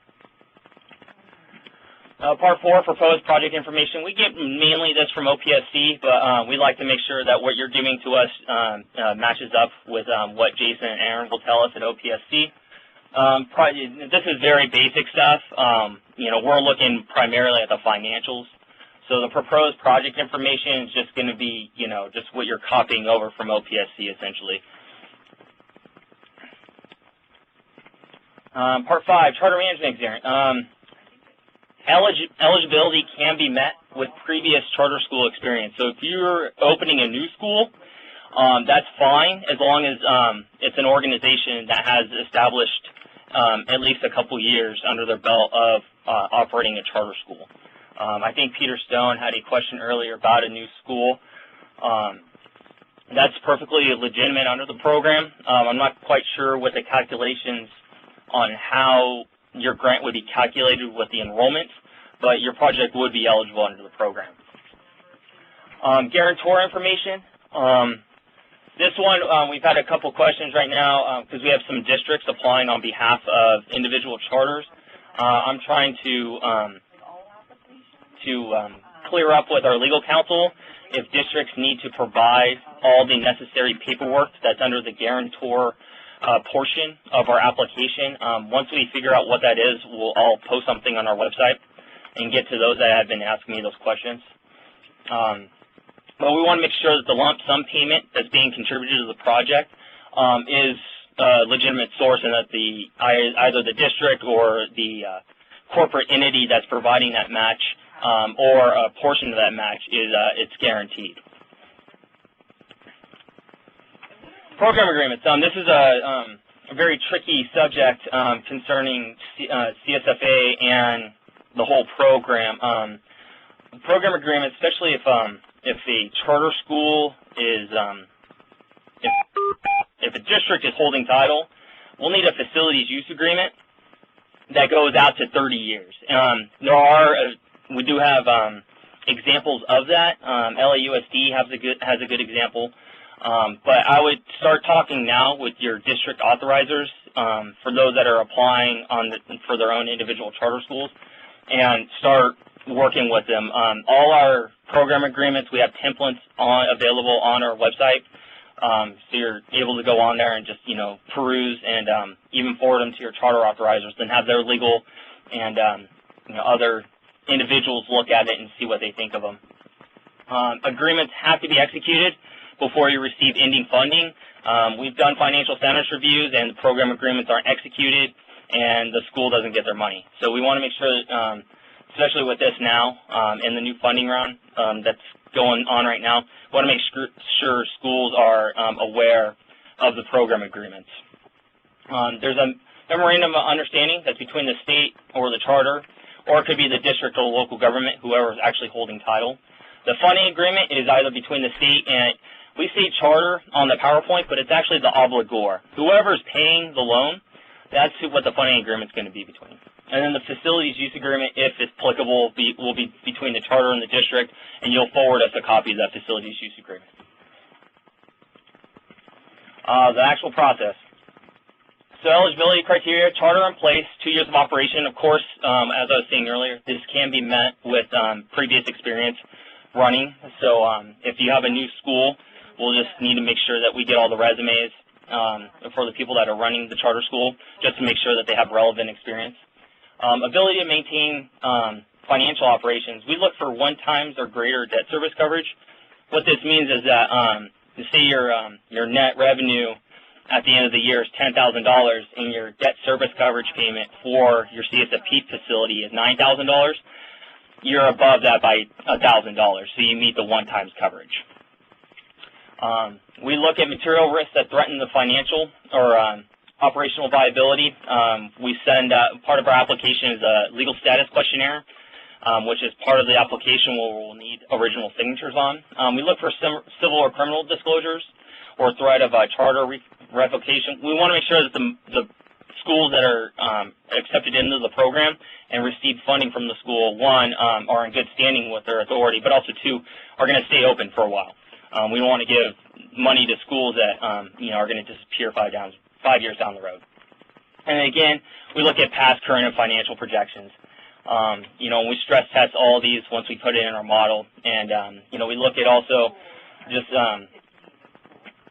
Part 4, proposed project information. We get mainly this from OPSC, but we like to make sure that what you're giving to us matches up with what Jason and Aaron will tell us at OPSC. This is very basic stuff. We're looking primarily at the financials. So the proposed project information is just going to be, just what you're copying over from OPSC, essentially. Part 5, charter management experience. Eligibility can be met with previous charter school experience. So if you're opening a new school, that's fine as long as it's an organization that has established at least a couple years under their belt of operating a charter school. I think Peter Stone had a question earlier about a new school. That's perfectly legitimate under the program. I'm not quite sure what the calculations on how your grant would be calculated with the enrollment, but your project would be eligible under the program. Guarantor information. This one, we've had a couple questions right now because we have some districts applying on behalf of individual charters. I'm trying to clear up with our legal counsel if districts need to provide all the necessary paperwork that's under the guarantor portion of our application. Once we figure out what that is, I'll post something on our website and get to those that have been asking me those questions. But we want to make sure that the lump sum payment that's being contributed to the project is a legitimate source, and that either the district or the corporate entity that's providing that match or a portion of that match it's guaranteed. Program agreements. This is a very tricky subject concerning CSFA and the whole program. Program agreements, especially if a charter school is, if a district is holding title, we'll need a facilities use agreement that goes out to 30 years. We do have examples of that. LAUSD has a good example. But I would start talking now with your district authorizers for those that are applying for their own individual charter schools, and start working with them. All our program agreements, we have templates available on our website, so you're able to go on there and just peruse and even forward them to your charter authorizers, and have their legal and other individuals look at it and see what they think of them. Agreements have to be executed before you receive ending funding. We've done financial soundness reviews, and the program agreements aren't executed, and the school doesn't get their money. So we want to make sure that, especially with this now, in the new funding round that's going on right now, we want to make sure schools are aware of the program agreements. There's a memorandum of understanding that's between the state or the charter, or it could be the district or local government, whoever is actually holding title. The funding agreement is either between the state and, we say charter on the PowerPoint, but it's actually the obligor. Whoever's paying the loan, that's what the funding agreement is going to be between. And then the facilities use agreement, if it's applicable, will be between the charter and the district, and you'll forward us a copy of that facilities use agreement. The actual process. So eligibility criteria, charter in place, 2 years of operation. Of course, as I was saying earlier, this can be met with previous experience running. So if you have a new school, we'll just need to make sure that we get all the resumes for the people that are running the charter school, just to make sure that they have relevant experience. Ability to maintain financial operations. We look for 1 times or greater debt service coverage. What this means is that, say your net revenue at the end of the year is $10,000, and your debt service coverage payment for your CSFP facility is $9,000, you're above that by $1,000, so you meet the 1 times coverage. We look at material risks that threaten the financial or operational viability. We send, part of our application is a legal status questionnaire, which is part of the application where we'll need original signatures on. We look for civil or criminal disclosures or threat of charter revocation. We want to make sure that the schools that are accepted into the program and receive funding from the school, 1, are in good standing with their authority, but also 2, are going to stay open for a while. We don't want to give money to schools that are going to disappear 5 years down the road. And again, we look at past, current, and financial projections. We stress test all of these once we put it in our model, and we look at also just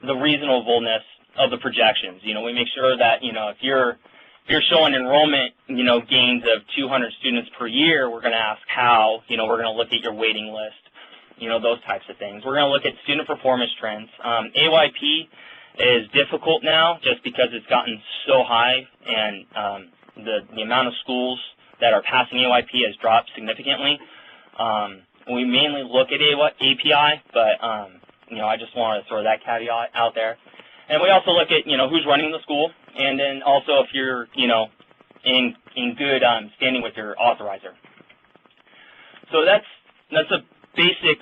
the reasonableness of the projections. We make sure that if you're showing enrollment gains of 200 students per year, we're going to ask how. We're going to look at your waiting list. Those types of things. We're going to look at student performance trends. AYP is difficult now just because it's gotten so high, and the amount of schools that are passing AYP has dropped significantly. We mainly look at API, but I just want to throw that caveat out there. And we also look at who's running the school, and then also if you're in good standing with your authorizer. So that's a basic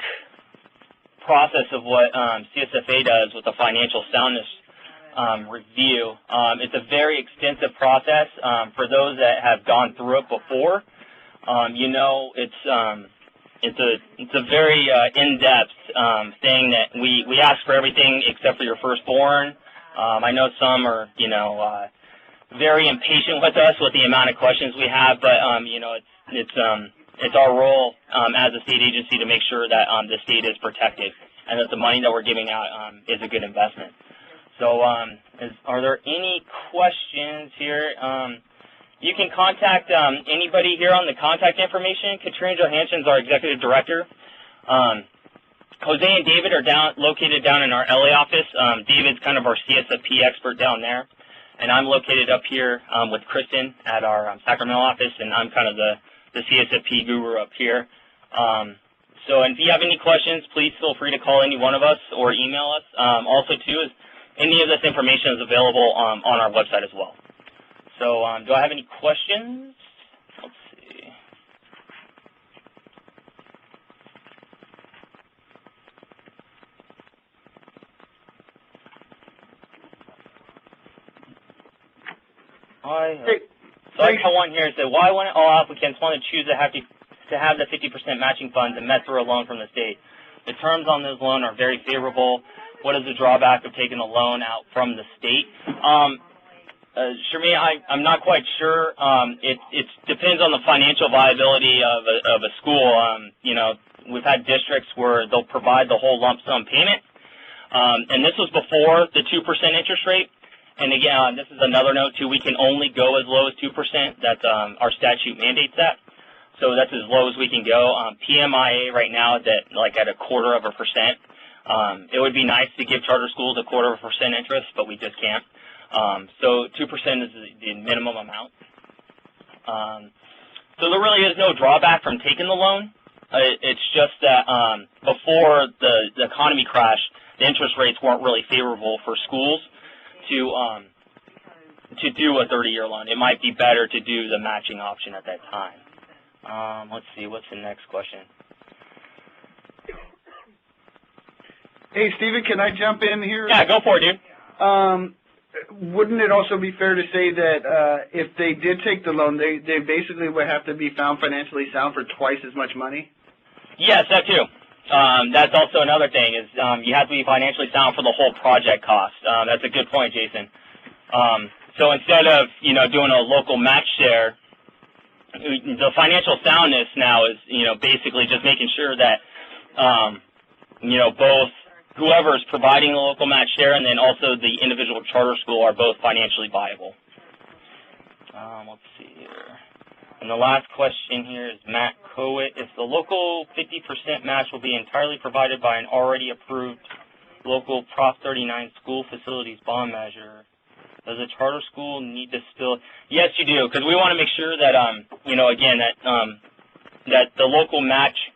process of what CSFA does with the financial soundness review. It's a very extensive process. For those that have gone through it before, it's a very in-depth thing that we ask for everything except for your firstborn. I know some are, very impatient with us with the amount of questions we have, but it's our role as a state agency to make sure that the state is protected and that the money that we're giving out is a good investment. So, are there any questions here? You can contact anybody here on the contact information. Katrina Johansson's our executive director. Jose and David are located down in our LA office. David's kind of our CSFP expert down there, and I'm located up here with Kristen at our Sacramento office, and I'm kind of the CSFP guru up here. So if you have any questions, please feel free to call any one of us or email us. Also, too, any of this information is available on our website as well. So do I have any questions? Let's see. So I have one here that said, why wouldn't all applicants want to choose to have the 50% matching funds and met through a loan from the state? The terms on this loan are very favorable. What is the drawback of taking a loan out from the state? Shermia, I'm not quite sure. It depends on the financial viability of a school. We've had districts where they'll provide the whole lump sum payment, and this was before the 2% interest rate. And again, this is another note too. We can only go as low as 2%. That's our statute mandates that. So that's as low as we can go. PMIA right now is at a 0.25%. It would be nice to give charter schools a 0.25% interest, but we just can't. So 2% is the minimum amount. So there really is no drawback from taking the loan. It's just that before the economy crashed, the interest rates weren't really favorable for schools to do a 30-year loan. It might be better to do the matching option at that time. Let's see, what's the next question? Hey, Stephen, can I jump in here? Yeah, go for it, dude. Wouldn't it also be fair to say that if they did take the loan, they basically would have to be found financially sound for twice as much money? Yes, that too. That's also another thing is you have to be financially sound for the whole project cost. That's a good point, Jason. So instead of doing a local match share, the financial soundness now is basically just making sure that both whoever is providing the local match share and then also the individual charter school are both financially viable. Let's see here. And the last question here is Matt Coet. If the local 50% match will be entirely provided by an already approved local Prop 39 school facilities bond measure, does a charter school need to still? Yes, you do, because we want to make sure that, again, that the local match,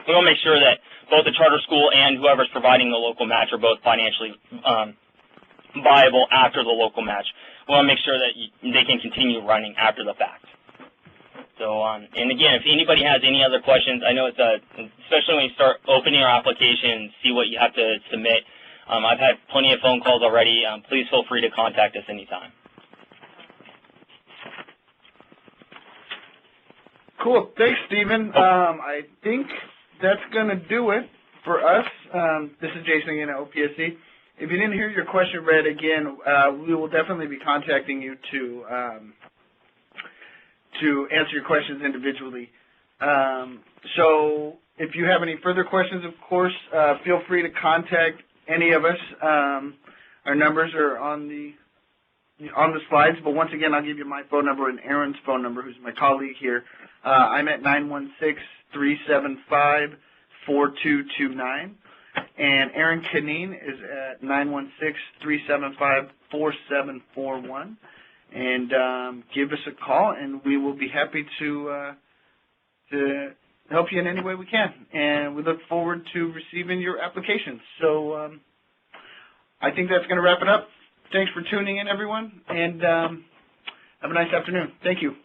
we want to make sure that both the charter school and whoever's providing the local match are both financially viable after the local match. We want to make sure that they can continue running after the fact. So, and again, if anybody has any other questions, I know it's especially when you start opening your application and see what you have to submit. I've had plenty of phone calls already. Please feel free to contact us anytime. Cool. Thanks, Stephen. I think that's going to do it for us. This is Jason again at OPSC. If you didn't hear your question read again, we will definitely be contacting you to answer your questions individually. So if you have any further questions, of course, feel free to contact any of us. Our numbers are on the slides, but once again, I'll give you my phone number and Aaron's phone number, who's my colleague here. I'm at 916-375-4229, and Aaron Canine is at 916-375-4741. And give us a call, and we will be happy to help you in any way we can. And we look forward to receiving your applications. So I think that's going to wrap it up. Thanks for tuning in, everyone, and have a nice afternoon. Thank you.